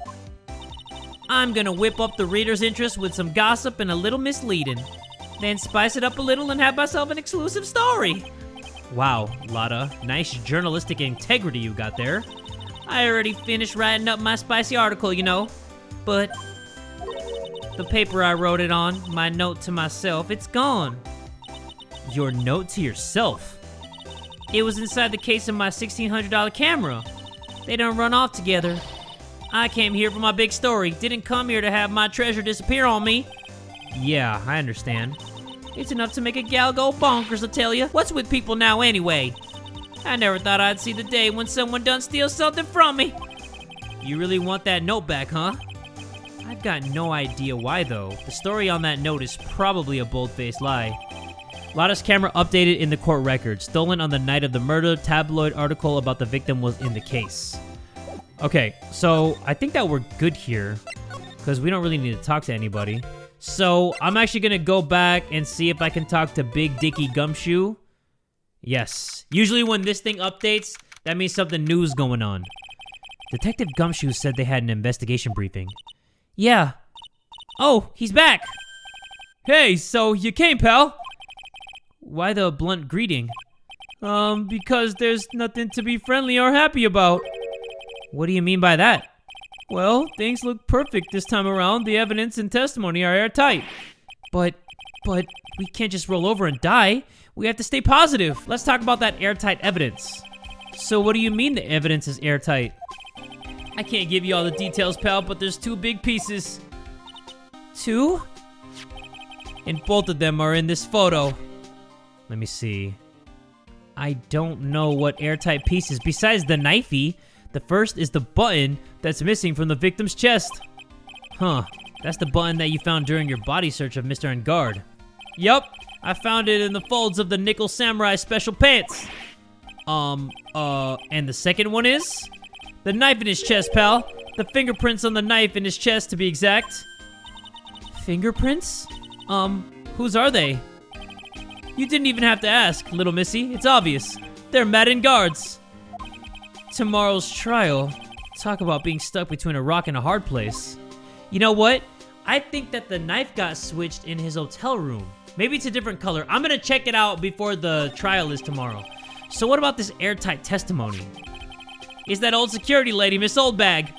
I'm gonna whip up the reader's interest with some gossip and a little misleading. Then spice it up a little and have myself an exclusive story. Wow, Lotta, nice journalistic integrity you got there. I already finished writing up my spicy article, you know. But the paper I wrote it on, my note to myself, it's gone. Your note to yourself? It was inside the case of my $1,600 camera. They done run off together. I came here for my big story. Didn't come here to have my treasure disappear on me. Yeah, I understand. It's enough to make a gal go bonkers, I tell ya. What's with people now anyway? I never thought I'd see the day when someone done steal something from me. You really want that note back, huh? I've got no idea why, though. The story on that note is probably a bold-faced lie. Lotta's camera updated in the court record. Stolen on the night of the murder. Tabloid article about the victim was in the case. Okay, so I think that we're good here, because we don't really need to talk to anybody. So I'm actually going to go back and see if I can talk to Big Dicky Gumshoe. Yes. Usually when this thing updates, that means something new is going on. Detective Gumshoe said they had an investigation briefing. Yeah. Oh, he's back. Hey, so you came, pal. Why the blunt greeting? Because there's nothing to be friendly or happy about. What do you mean by that? Well, things look perfect this time around. The evidence and testimony are airtight. But we can't just roll over and die. We have to stay positive. Let's talk about that airtight evidence. So what do you mean the evidence is airtight? I can't give you all the details, pal, but there's 2 big pieces. 2? And both of them are in this photo. Let me see. I don't know what airtight pieces besides the knifey. The first is the button that's missing from the victim's chest. Huh, that's the button that you found during your body search of Mr. Engarde. Yup, I found it in the folds of the Nickel Samurai special pants. And the second one is? The knife in his chest, pal. The fingerprints on the knife in his chest, to be exact. Fingerprints? Whose are they? You didn't even have to ask, little missy. It's obvious. They're Matt Engarde's. Tomorrow's trial. Talk about being stuck between a rock and a hard place. You know what? I think that the knife got switched in his hotel room. Maybe it's a different color. I'm gonna check it out before the trial is tomorrow. So what about this airtight testimony? Is that old security lady, Miss Oldbag?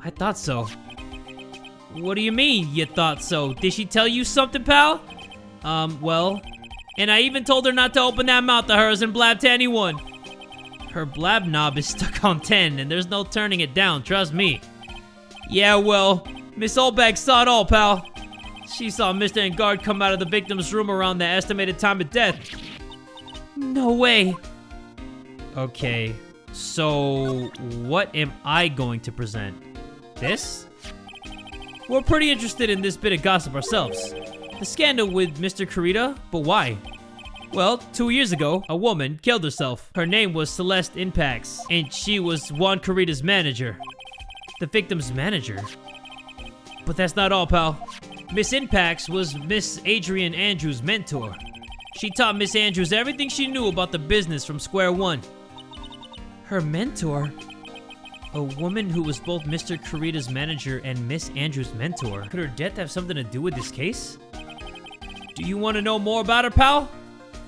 I thought so. What do you mean, you thought so? Did she tell you something, pal? Well... And I even told her not to open that mouth of hers and blab to anyone. Her blab knob is stuck on 10, and there's no turning it down, trust me. Yeah, well, Miss Oldbag saw it all, pal. She saw Mr. Engarde come out of the victim's room around the estimated time of death. No way. Okay, so what am I going to present? This? We're pretty interested in this bit of gossip ourselves. The scandal with Mr. Corrida, but why? Well, 2 years ago, a woman killed herself. Her name was Celeste Impax, and she was Juan Corrida's manager. The victim's manager? But that's not all, pal. Miss Impax was Miss Adrian Andrews' mentor. She taught Miss Andrews everything she knew about the business from square one. Her mentor? A woman who was both Mr. Corrida's manager and Miss Andrews' mentor. Could her death have something to do with this case? Do you want to know more about her, pal?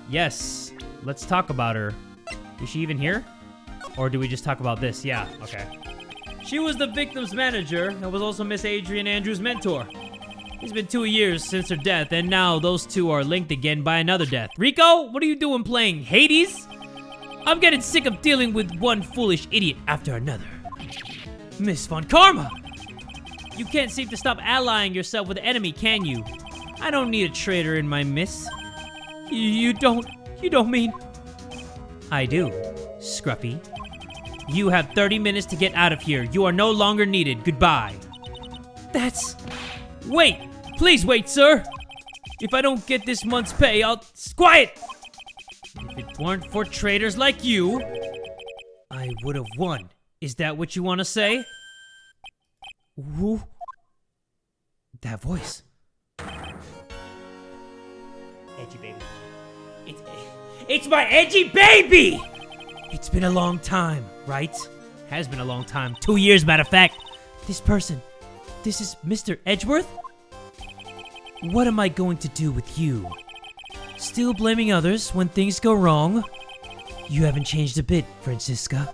Yes. Let's talk about her. Is she even here? Or do we just talk about this? Yeah, okay. She was the victim's manager and was also Miss Adrian Andrews' mentor. It's been 2 years since her death, and now those two are linked again by another death. Rico, what are you doing playing Hades? I'm getting sick of dealing with one foolish idiot after another. Miss Von Karma! You can't seem to stop allying yourself with the enemy, can you? I don't need a traitor in my midst. You don't mean... I do, Scruffy. You have 30 minutes to get out of here. You are no longer needed. Goodbye. That's... Wait! Please wait, sir! If I don't get this month's pay, I'll... Quiet! If it weren't for traitors like you, I would have won. Is that what you want to say? Who? That voice. Edgy baby. It's my edgy baby! It's been a long time, right? Has been a long time. 2 years, matter of fact. This person. This is Mr. Edgeworth? What am I going to do with you? Still blaming others when things go wrong? You haven't changed a bit, Francisca.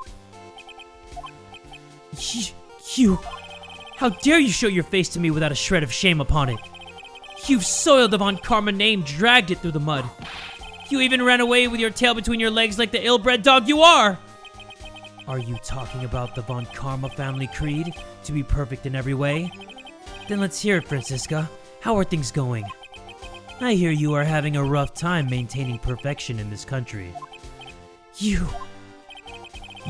You... How dare you show your face to me without a shred of shame upon it? You've soiled the Von Karma name, dragged it through the mud. You even ran away with your tail between your legs like the ill-bred dog you are! Are you talking about the Von Karma family creed? To be perfect in every way? Then let's hear it, Francisca. How are things going? I hear you are having a rough time maintaining perfection in this country. You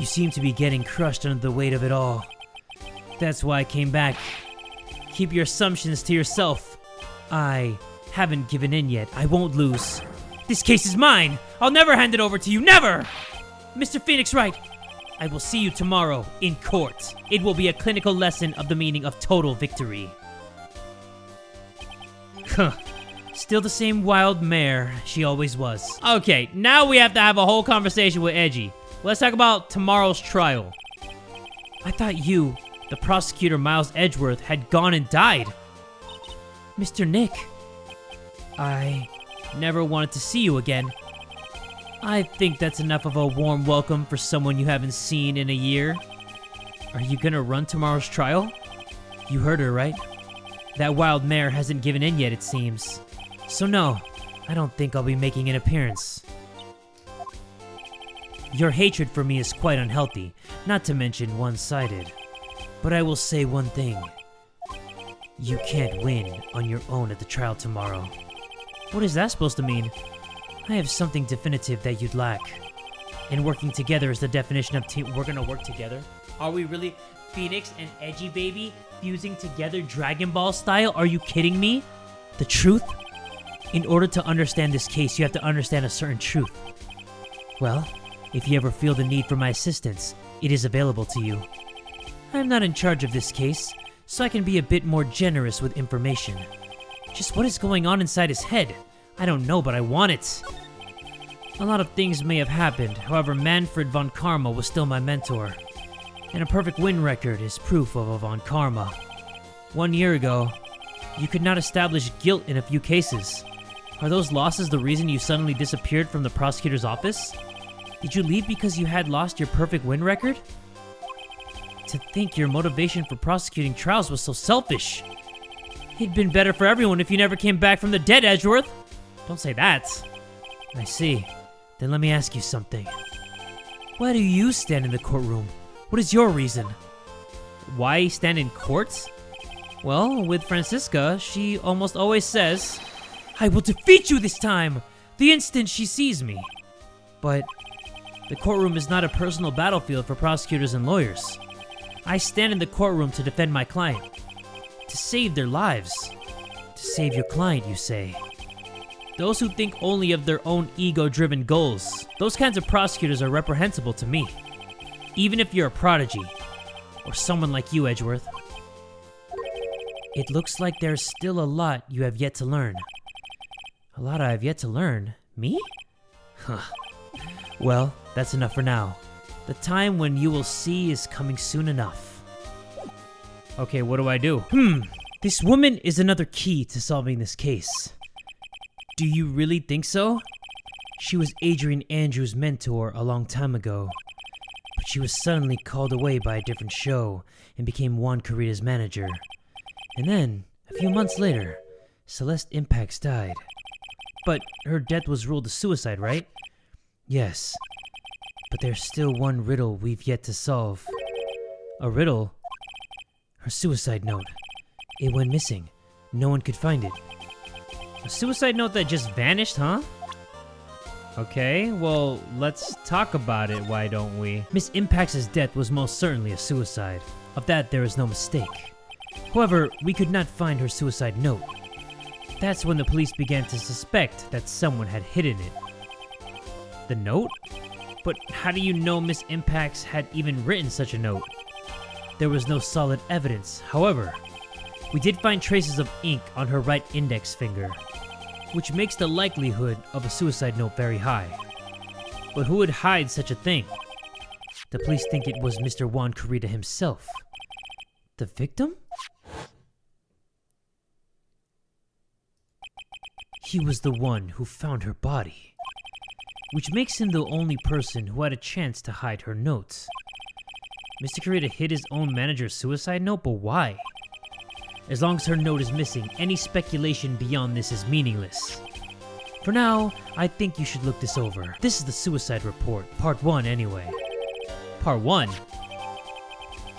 seem to be getting crushed under the weight of it all. That's why I came back. Keep your assumptions to yourself. I haven't given in yet. I won't lose. This case is mine! I'll never hand it over to you, never! Mr. Phoenix Wright, I will see you tomorrow in court. It will be a clinical lesson of the meaning of total victory. Huh. Still the same wild mare she always was. Okay, now we have to have a whole conversation with Edgy. Let's talk about tomorrow's trial. I thought you, the prosecutor Miles Edgeworth, had gone and died. Mr. Nick, I never wanted to see you again. I think that's enough of a warm welcome for someone you haven't seen in a year. Are you gonna run tomorrow's trial? You heard her, right? That wild mare hasn't given in yet, it seems. So no, I don't think I'll be making an appearance. Your hatred for me is quite unhealthy, not to mention one-sided. But I will say one thing. You can't win on your own at the trial tomorrow. What is that supposed to mean? I have something definitive that you'd lack. And working together is the definition of team. We're gonna work together? Are we really? Phoenix and Edgy Baby fusing together Dragon Ball style? Are you kidding me? The truth? In order to understand this case, you have to understand a certain truth. Well, If you ever feel the need for my assistance, it is available to you. I am not in charge of this case, so I can be a bit more generous with information. Just what is going on inside his head? I don't know, but I want it. A lot of things may have happened, however Manfred von Karma was still my mentor. And a perfect win record is proof of a von Karma. 1 year ago, you could not establish guilt in a few cases. Are those losses the reason you suddenly disappeared from the prosecutor's office? Did you leave because you had lost your perfect win record? To think your motivation for prosecuting trials was so selfish. It'd been better for everyone if you never came back from the dead, Edgeworth. Don't say that. I see. Then let me ask you something. Why do you stand in the courtroom? What is your reason? Why stand in court? Well, with Francisca, she almost always says, I will defeat you this time, the instant she sees me. But the courtroom is not a personal battlefield for prosecutors and lawyers. I stand in the courtroom to defend my client, to save their lives. To save your client, you say. Those who think only of their own ego-driven goals, those kinds of prosecutors are reprehensible to me. Even if you're a prodigy, or someone like you, Edgeworth. It looks like there's still a lot you have yet to learn. A lot I have yet to learn? Me? Huh. Well, that's enough for now. The time when you will see is coming soon enough. Okay, what do I do? This woman is another key to solving this case. Do you really think so? She was Adrian Andrews' mentor a long time ago. But she was suddenly called away by a different show and became Juan Corrida's manager. And then, a few months later, Celeste Impax died. But her death was ruled a suicide, right? Yes. But there's still one riddle we've yet to solve. A riddle? Her suicide note. It went missing. No one could find it. A suicide note that just vanished, huh? Okay, well, let's talk about it, why don't we? Miss Impax's death was most certainly a suicide. Of that, there is no mistake. However, we could not find her suicide note. That's when the police began to suspect that someone had hidden it. The note? But how do you know Miss Impax had even written such a note? There was no solid evidence. However, we did find traces of ink on her right index finger, which makes the likelihood of a suicide note very high. But who would hide such a thing? The police think it was Mr. Juan Corrida himself. The victim? He was the one who found her body, which makes him the only person who had a chance to hide her notes. Mr. Corrida hid his own manager's suicide note, but why? As long as her note is missing, any speculation beyond this is meaningless. For now, I think you should look this over. This is the suicide report, part 1 anyway. Part 1?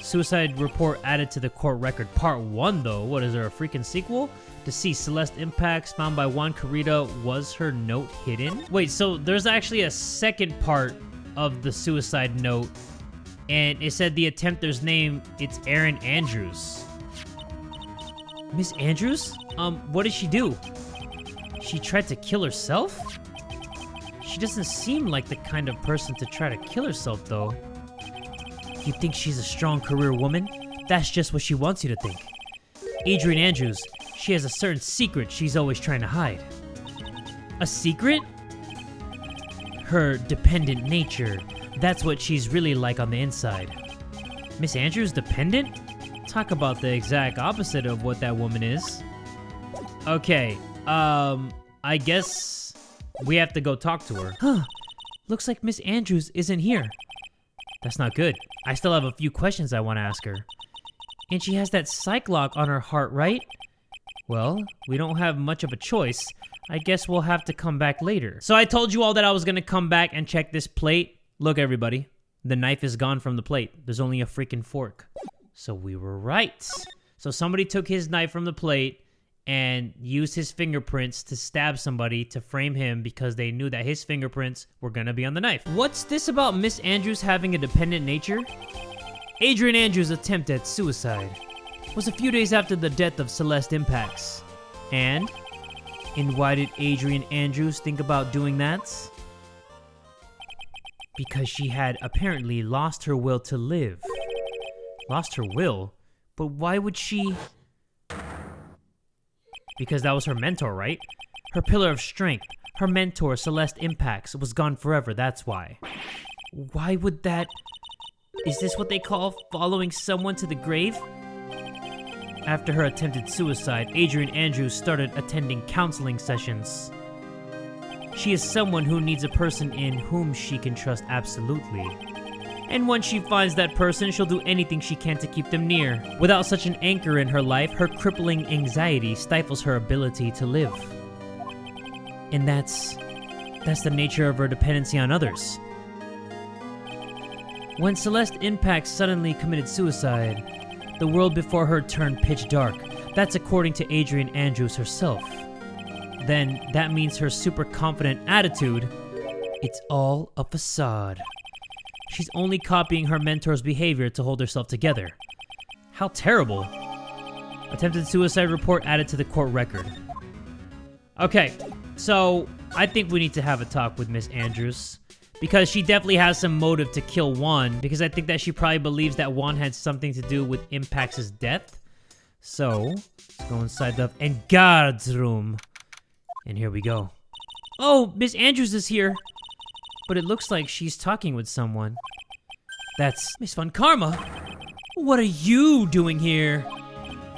Suicide report added to the court record, part 1 though. What, is there a freaking sequel? To see Celeste Impax found by Juan Corrida, was her note hidden? Wait, so there's actually a second part of the suicide note, and it said the attempter's name, it's Erin Andrews. Miss Andrews? What did she do? She tried to kill herself? She doesn't seem like the kind of person to try to kill herself, though. You think she's a strong career woman? That's just what she wants you to think. Adrian Andrews, she has a certain secret she's always trying to hide. A secret? Her dependent nature. That's what she's really like on the inside. Miss Andrews dependent? Talk about the exact opposite of what that woman is. Okay, I guess we have to go talk to her. Huh, looks like Miss Andrews isn't here. That's not good. I still have a few questions I want to ask her. And she has that Psych-Lock on her heart, right? Well, we don't have much of a choice. I guess we'll have to come back later. So I told you all that I was gonna come back and check this plate. Look, everybody, the knife is gone from the plate. There's only a freaking fork. So we were right. So somebody took his knife from the plate and used his fingerprints to stab somebody to frame him because they knew that his fingerprints were gonna be on the knife. What's this about Miss Andrews having a dependent nature? Adrian Andrews' attempt at suicide was a few days after the death of Celeste Impax. And why did Adrian Andrews think about doing that? Because she had apparently lost her will to live. Lost her will? But why would she... Because that was her mentor, right? Her pillar of strength. Her mentor, Celeste Impacts, was gone forever, that's why. Why would that... Is this what they call following someone to the grave? After her attempted suicide, Adrian Andrews started attending counseling sessions. She is someone who needs a person in whom she can trust absolutely. And once she finds that person, she'll do anything she can to keep them near. Without such an anchor in her life, her crippling anxiety stifles her ability to live. And that's the nature of her dependency on others. When Celeste Impacts suddenly committed suicide, the world before her turned pitch dark. That's according to Adrian Andrews herself. Then that means her super confident attitude, it's all a facade. She's only copying her mentor's behavior to hold herself together. How terrible. Attempted suicide report added to the court record. Okay, so I think we need to have a talk with Miss Andrews. Because she definitely has some motive to kill Juan, because I think that she probably believes that Juan had something to do with Impacts' death. So, let's go inside the Engarde's room. And here we go. Oh, Miss Andrews is here. But it looks like she's talking with someone. That's Miss Von Karma. What are you doing here?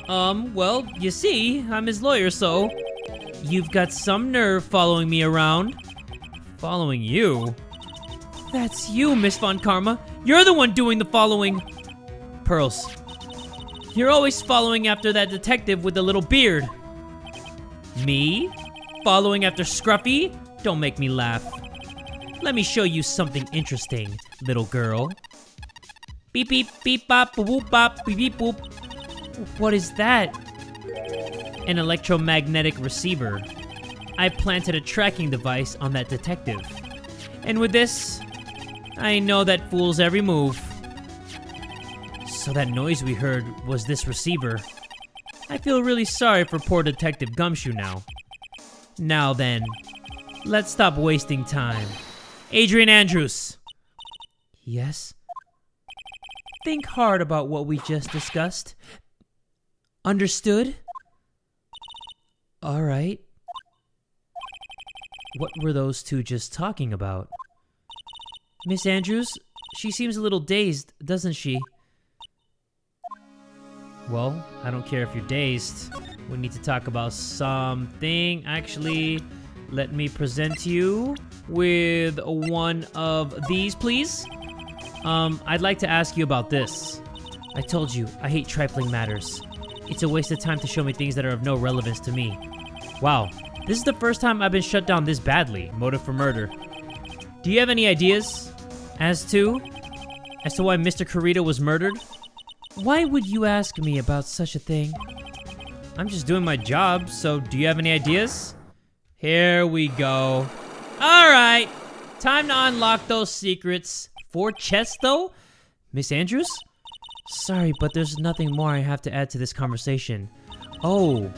Well, you see, I'm his lawyer, so... You've got some nerve following me around. Following you? That's you, Miss Von Karma. You're the one doing the following. Pearls. You're always following after that detective with the little beard. Me? Following after Scruffy? Don't make me laugh. Let me show you something interesting, little girl. Beep beep beep bop boop boop bop beep beep boop. What is that? An electromagnetic receiver. I planted a tracking device on that detective. And with this, I know that fool's every move. So that noise we heard was this receiver. I feel really sorry for poor Detective Gumshoe now. Now then, let's stop wasting time. Adrian Andrews. Yes? Think hard about what we just discussed. Understood? All right. What were those two just talking about? Miss Andrews, she seems a little dazed, doesn't she? Well, I don't care if you're dazed. We need to talk about something. Actually, let me present you with one of these, please. I'd like to ask you about this. I told you, I hate trifling matters. It's a waste of time to show me things that are of no relevance to me. Wow, this is the first time I've been shut down this badly. Motive for murder. Do you have any ideas as to why Mr. Corrida was murdered? Why would you ask me about such a thing? I'm just doing my job, so do you have any ideas? Here we go. Alright, time to unlock those secrets. 4 chests though? Miss Andrews? Sorry, but there's nothing more I have to add to this conversation. Oh,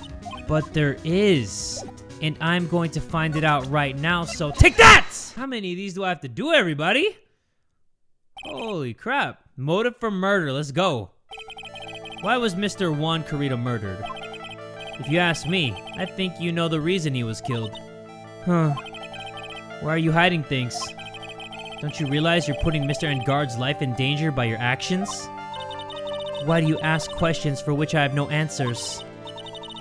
but there is. And I'm going to find it out right now, so take that! How many of these do I have to do, everybody? Holy crap. Motive for murder, let's go. Why was Mr. Juan Corrida murdered? If you ask me, I think you know the reason he was killed. Huh. Why are you hiding things? Don't you realize you're putting Mr. Engarde's life in danger by your actions? Why do you ask questions for which I have no answers?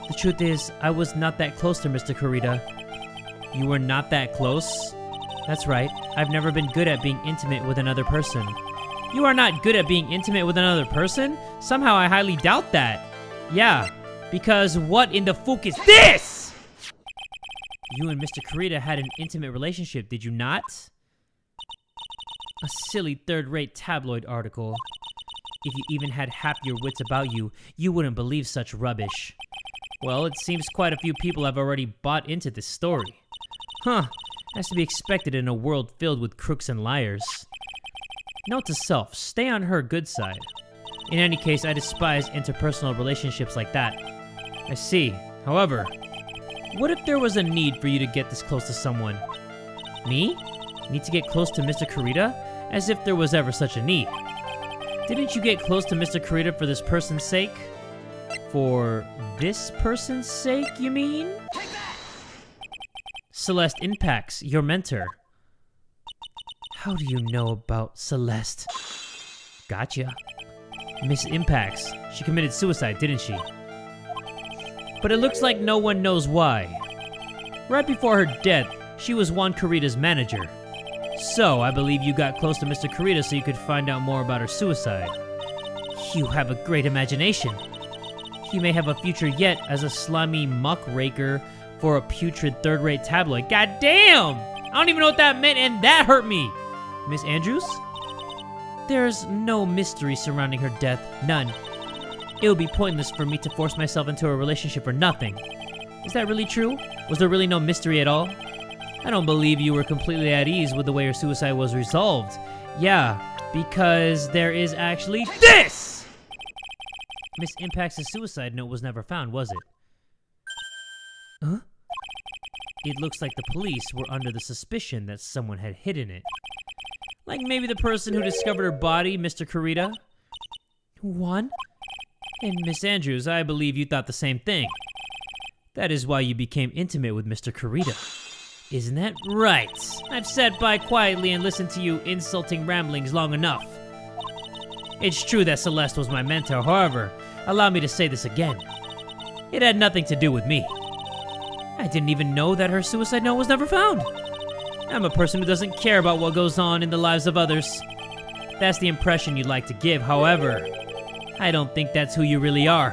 The truth is, I was not that close to Mr. Corrida. You were not that close? That's right, I've never been good at being intimate with another person. You are not good at being intimate with another person? Somehow I highly doubt that. Yeah, because what in the fuck is this? You and Mr. Corrida had an intimate relationship, did you not? A silly third-rate tabloid article. If you even had half your wits about you, you wouldn't believe such rubbish. Well, it seems quite a few people have already bought into this story. Huh, that's to be expected in a world filled with crooks and liars. Note to self, stay on her good side. In any case, I despise interpersonal relationships like that. I see. However, what if there was a need for you to get this close to someone? Me? Need to get close to Mr. Corrida? As if there was ever such a need. Didn't you get close to Mr. Corrida for this person's sake? For this person's sake, you mean? Celeste Impacts, your mentor. How do you know about Celeste? Gotcha. Miss Impacts, she committed suicide, didn't she? But it looks like no one knows why. Right before her death, she was Juan Corrida's manager. So, I believe you got close to Mr. Corrida so you could find out more about her suicide. You have a great imagination. You may have a future yet as a slimy muckraker for a putrid third-rate tabloid. God damn! I don't even know what that meant, and that hurt me! Miss Andrews? There's no mystery surrounding her death. None. It would be pointless for me to force myself into a relationship for nothing. Is that really true? Was there really no mystery at all? I don't believe you were completely at ease with the way her suicide was resolved. Yeah, because there is actually this! Miss Impact's suicide note was never found, was it? Huh? It looks like the police were under the suspicion that someone had hidden it. Like maybe the person who discovered her body, Mr. Corrida? Juan? And Miss Andrews, I believe you thought the same thing. That is why you became intimate with Mr. Corrida. Isn't that right? I've sat by quietly and listened to you insulting ramblings long enough. It's true that Celeste was my mentor, however, allow me to say this again. It had nothing to do with me. I didn't even know that her suicide note was never found. I'm a person who doesn't care about what goes on in the lives of others. That's the impression you'd like to give, however, I don't think that's who you really are.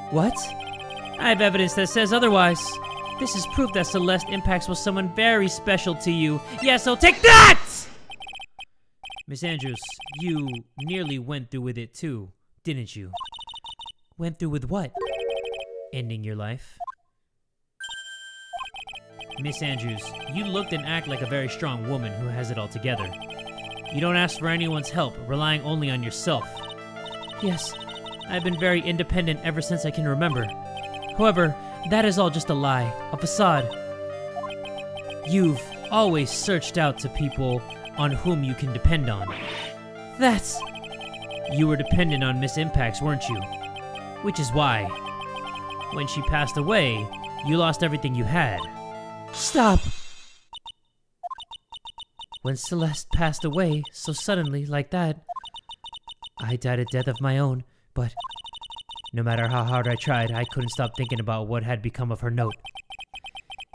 What? I have evidence that says otherwise. This is proof that Celeste Impacts was someone very special to you. Yeah, so take that! Miss Andrews, you nearly went through with it too, didn't you? Went through with what? Ending your life? Miss Andrews, you looked and act like a very strong woman who has it all together. You don't ask for anyone's help, relying only on yourself. Yes, I've been very independent ever since I can remember. However, that is all just a lie, a facade. You've always searched out to people on whom you can depend on. That's... You were dependent on Miss Impacts, weren't you? Which is why, when she passed away, you lost everything you had. Stop! When Celeste passed away so suddenly like that, I died a death of my own, but no matter how hard I tried, I couldn't stop thinking about what had become of her note.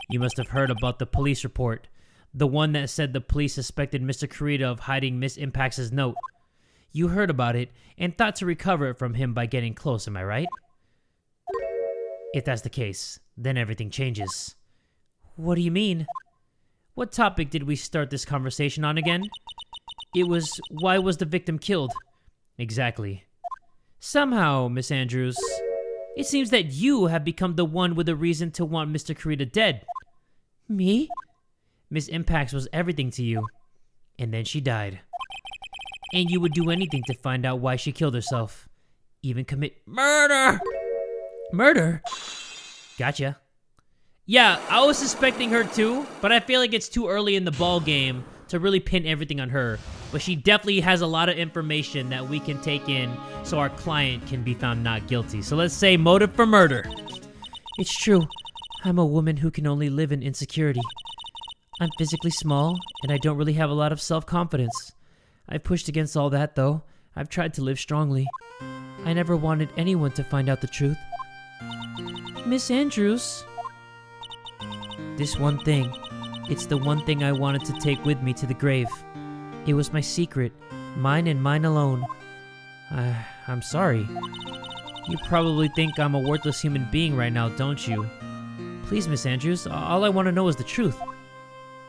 You must have heard about the police report, the one that said the police suspected Mr. Corrida of hiding Miss Impacts' note. You heard about it and thought to recover it from him by getting close, am I right? If that's the case, then everything changes. What do you mean? What topic did we start this conversation on again? It was, why was the victim killed? Exactly. Somehow, Miss Andrews, it seems that you have become the one with a reason to want Mr. Corrida dead. Me? Miss Impacts was everything to you, and then she died. And you would do anything to find out why she killed herself. Even commit murder! Murder? Gotcha. Yeah, I was suspecting her too, but I feel like it's too early in the ball game to really pin everything on her. But she definitely has a lot of information that we can take in so our client can be found not guilty. So let's say motive for murder. It's true. I'm a woman who can only live in insecurity. I'm physically small, and I don't really have a lot of self-confidence. I've pushed against all that, though. I've tried to live strongly. I never wanted anyone to find out the truth. Miss Andrews? This one thing. It's the one thing I wanted to take with me to the grave. It was my secret, mine and mine alone. I'm sorry. You probably think I'm a worthless human being right now, don't you? Please, Miss Andrews, all I want to know is the truth.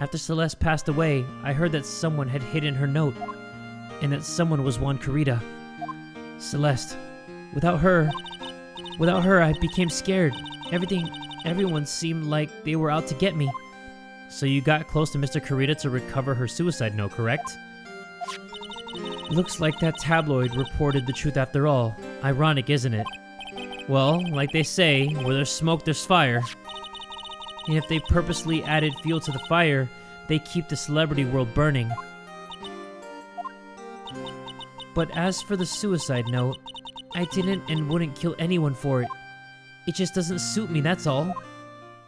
After Celeste passed away, I heard that someone had hidden her note, and that someone was Juan Corrida. Celeste, without her, I became scared. Everyone seemed like they were out to get me. So you got close to Mr. Corrida to recover her suicide note, correct? Looks like that tabloid reported the truth after all. Ironic, isn't it? Well, like they say, where there's smoke, there's fire. And if they purposely added fuel to the fire, they keep the celebrity world burning. But as for the suicide note, I didn't and wouldn't kill anyone for it. It just doesn't suit me, that's all.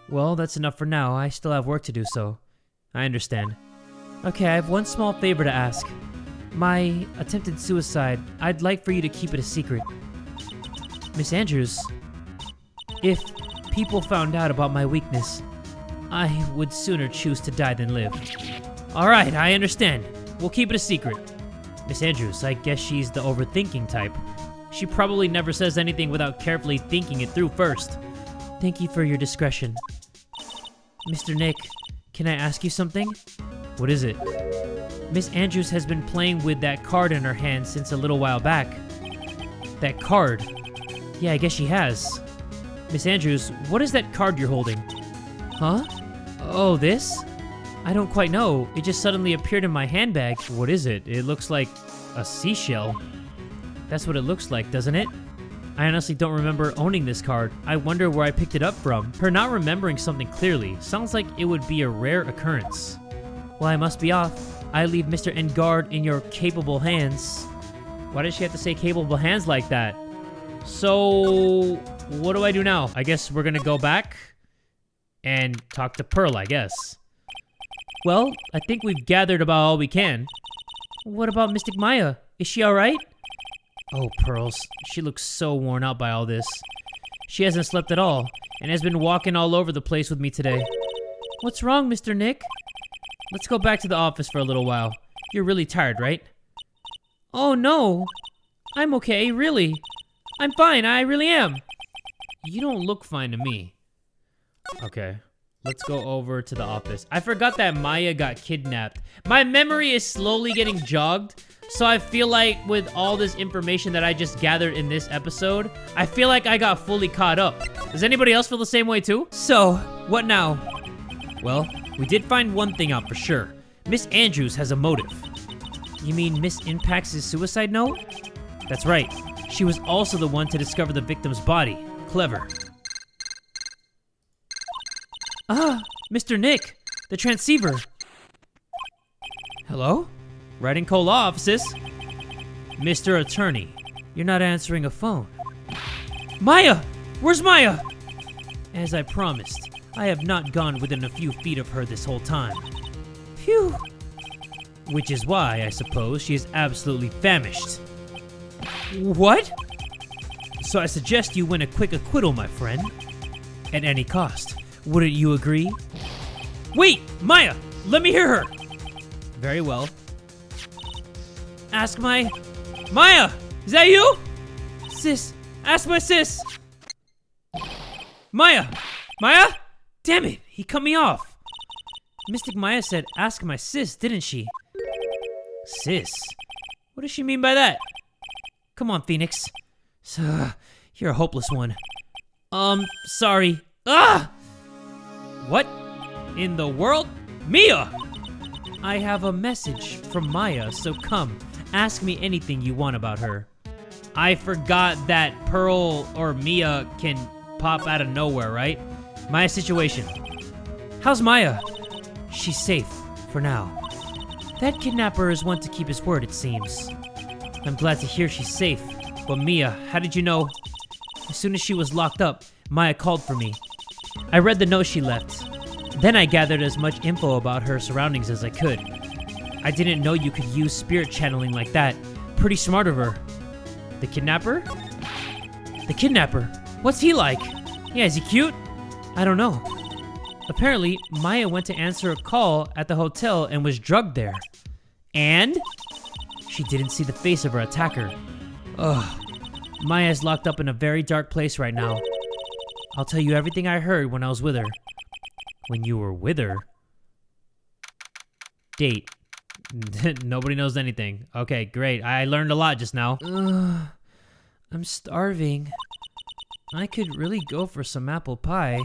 Well, that's enough for now. I still have work to do, so I understand. Okay, I have one small favor to ask. My attempted suicide, I'd like for you to keep it a secret. Miss Andrews, if people found out about my weakness, I would sooner choose to die than live. Alright, I understand. We'll keep it a secret. Miss Andrews, I guess she's the overthinking type. She probably never says anything without carefully thinking it through first. Thank you for your discretion. Mr. Nick, can I ask you something? What is it? Miss Andrews has been playing with that card in her hand since a little while back. That card? Yeah, I guess she has. Miss Andrews, what is that card you're holding? Huh? Oh, this? I don't quite know. It just suddenly appeared in my handbag. What is it? It looks like a seashell. That's what it looks like, doesn't it? I honestly don't remember owning this card. I wonder where I picked it up from. Her not remembering something clearly sounds like it would be a rare occurrence. Well, I must be off. I leave Mr. Engarde in your capable hands. Why does she have to say capable hands like that? So, what do I do now? I guess we're gonna go back and talk to Pearl, I guess. Well, I think we've gathered about all we can. What about Mystic Maya? Is she alright? Oh, Pearls. She looks so worn out by all this. She hasn't slept at all, and has been walking all over the place with me today. What's wrong, Mr. Nick? Let's go back to the office for a little while. You're really tired, right? Oh, no. I'm okay, really. I'm fine, I really am. You don't look fine to me. Okay. Let's go over to the office. I forgot that Maya got kidnapped. My memory is slowly getting jogged, so I feel like with all this information that I just gathered in this episode, I feel like I got fully caught up. Does anybody else feel the same way too? So, what now? Well, we did find one thing out for sure. Miss Andrews has a motive. You mean Miss Impax's suicide note? That's right. She was also the one to discover the victim's body. Clever. Ah, Mr. Nick, the transceiver. Hello? Writing Cola offices. Mr. Attorney, you're not answering a phone. Maya! Where's Maya? As I promised, I have not gone within a few feet of her this whole time. Phew. Which is why, I suppose, she is absolutely famished. What? So I suggest you win a quick acquittal, my friend. At any cost. Wouldn't you agree? Wait! Maya! Let me hear her! Very well. Ask my... Maya! Is that you? Sis! Ask my sis! Maya! Maya? Damn it! He cut me off! Mystic Maya said ask my sis, didn't she? Sis? What does she mean by that? Come on, Phoenix. You're a hopeless one. Sorry. Ah! What in the world? Mia! I have a message from Maya, so come, ask me anything you want about her. I forgot that Pearl or Mia can pop out of nowhere, right? Maya's situation. How's Maya? She's safe, for now. That kidnapper is one to keep his word, it seems. I'm glad to hear she's safe. But Mia, how did you know? As soon as she was locked up, Maya called for me. I read the note she left. Then I gathered as much info about her surroundings as I could. I didn't know you could use spirit channeling like that. Pretty smart of her. The kidnapper? The kidnapper? What's he like? Yeah, is he cute? I don't know. Apparently, Maya went to answer a call at the hotel and was drugged there. And? She didn't see the face of her attacker. Ugh. Maya's locked up in a very dark place right now. I'll tell you everything I heard when I was with her. When you were with her? Date. Nobody knows anything. Okay, great. I learned a lot just now. I'm starving. I could really go for some apple pie.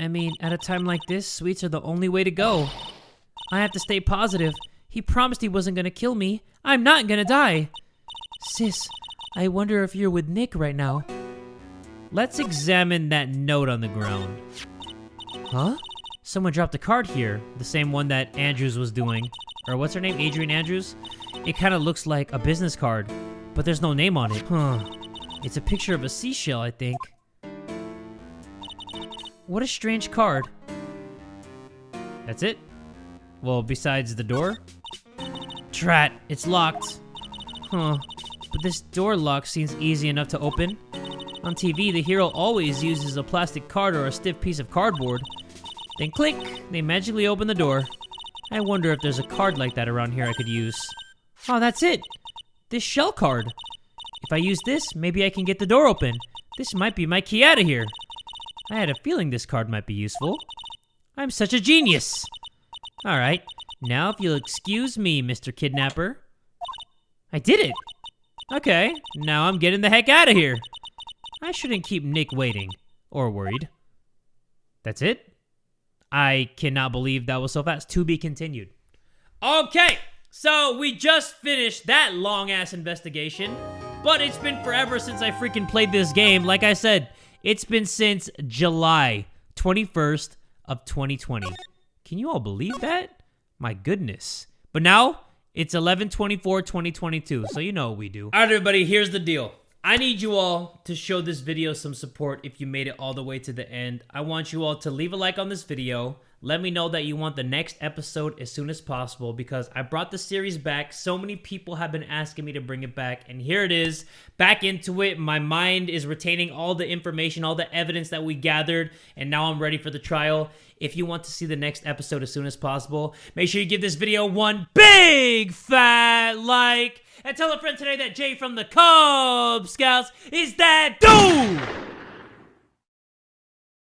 I mean, at a time like this, sweets are the only way to go. I have to stay positive. He promised he wasn't gonna kill me. I'm not gonna die. Sis, I wonder if you're with Nick right now. Let's examine that note on the ground. Huh? Someone dropped a card here. The same one that Andrews was doing. or what's her name, Adrian Andrews. It kind of looks like a business card, but there's no name on it. Huh. It's a picture of a seashell, I think. What a strange card. That's it? Well, besides the door? Drat, it's locked. Huh. But this door lock seems easy enough to open. On TV, the hero always uses a plastic card or a stiff piece of cardboard. Then click, they magically open the door. I wonder if there's a card like that around here I could use. Oh, that's it! This shell card. If I use this, maybe I can get the door open. This might be my key out of here. I had a feeling this card might be useful. I'm such a genius! Alright, now if you'll excuse me, Mr. Kidnapper. I did it! Okay, now I'm getting the heck out of here. I shouldn't keep Nick waiting, or worried. That's it? I cannot believe that was so fast. To be continued. Okay, so we just finished that long-ass investigation, but it's been forever since I freaking played this game. Like I said, it's been since July 21st of 2020. Can you all believe that? My goodness. But now, it's 11/24/2022, so you know what we do. All right, everybody, here's the deal. I need you all to show this video some support if you made it all the way to the end. I want you all to leave a like on this video. Let me know that you want the next episode as soon as possible because I brought the series back. So many people have been asking me to bring it back, and here it is, back into it. My mind is retaining all the information, all the evidence that we gathered, and now I'm ready for the trial. If you want to see the next episode as soon as possible, make sure you give this video one big fat like, and tell a friend today that Jay from the Kubz Scouts is that dude!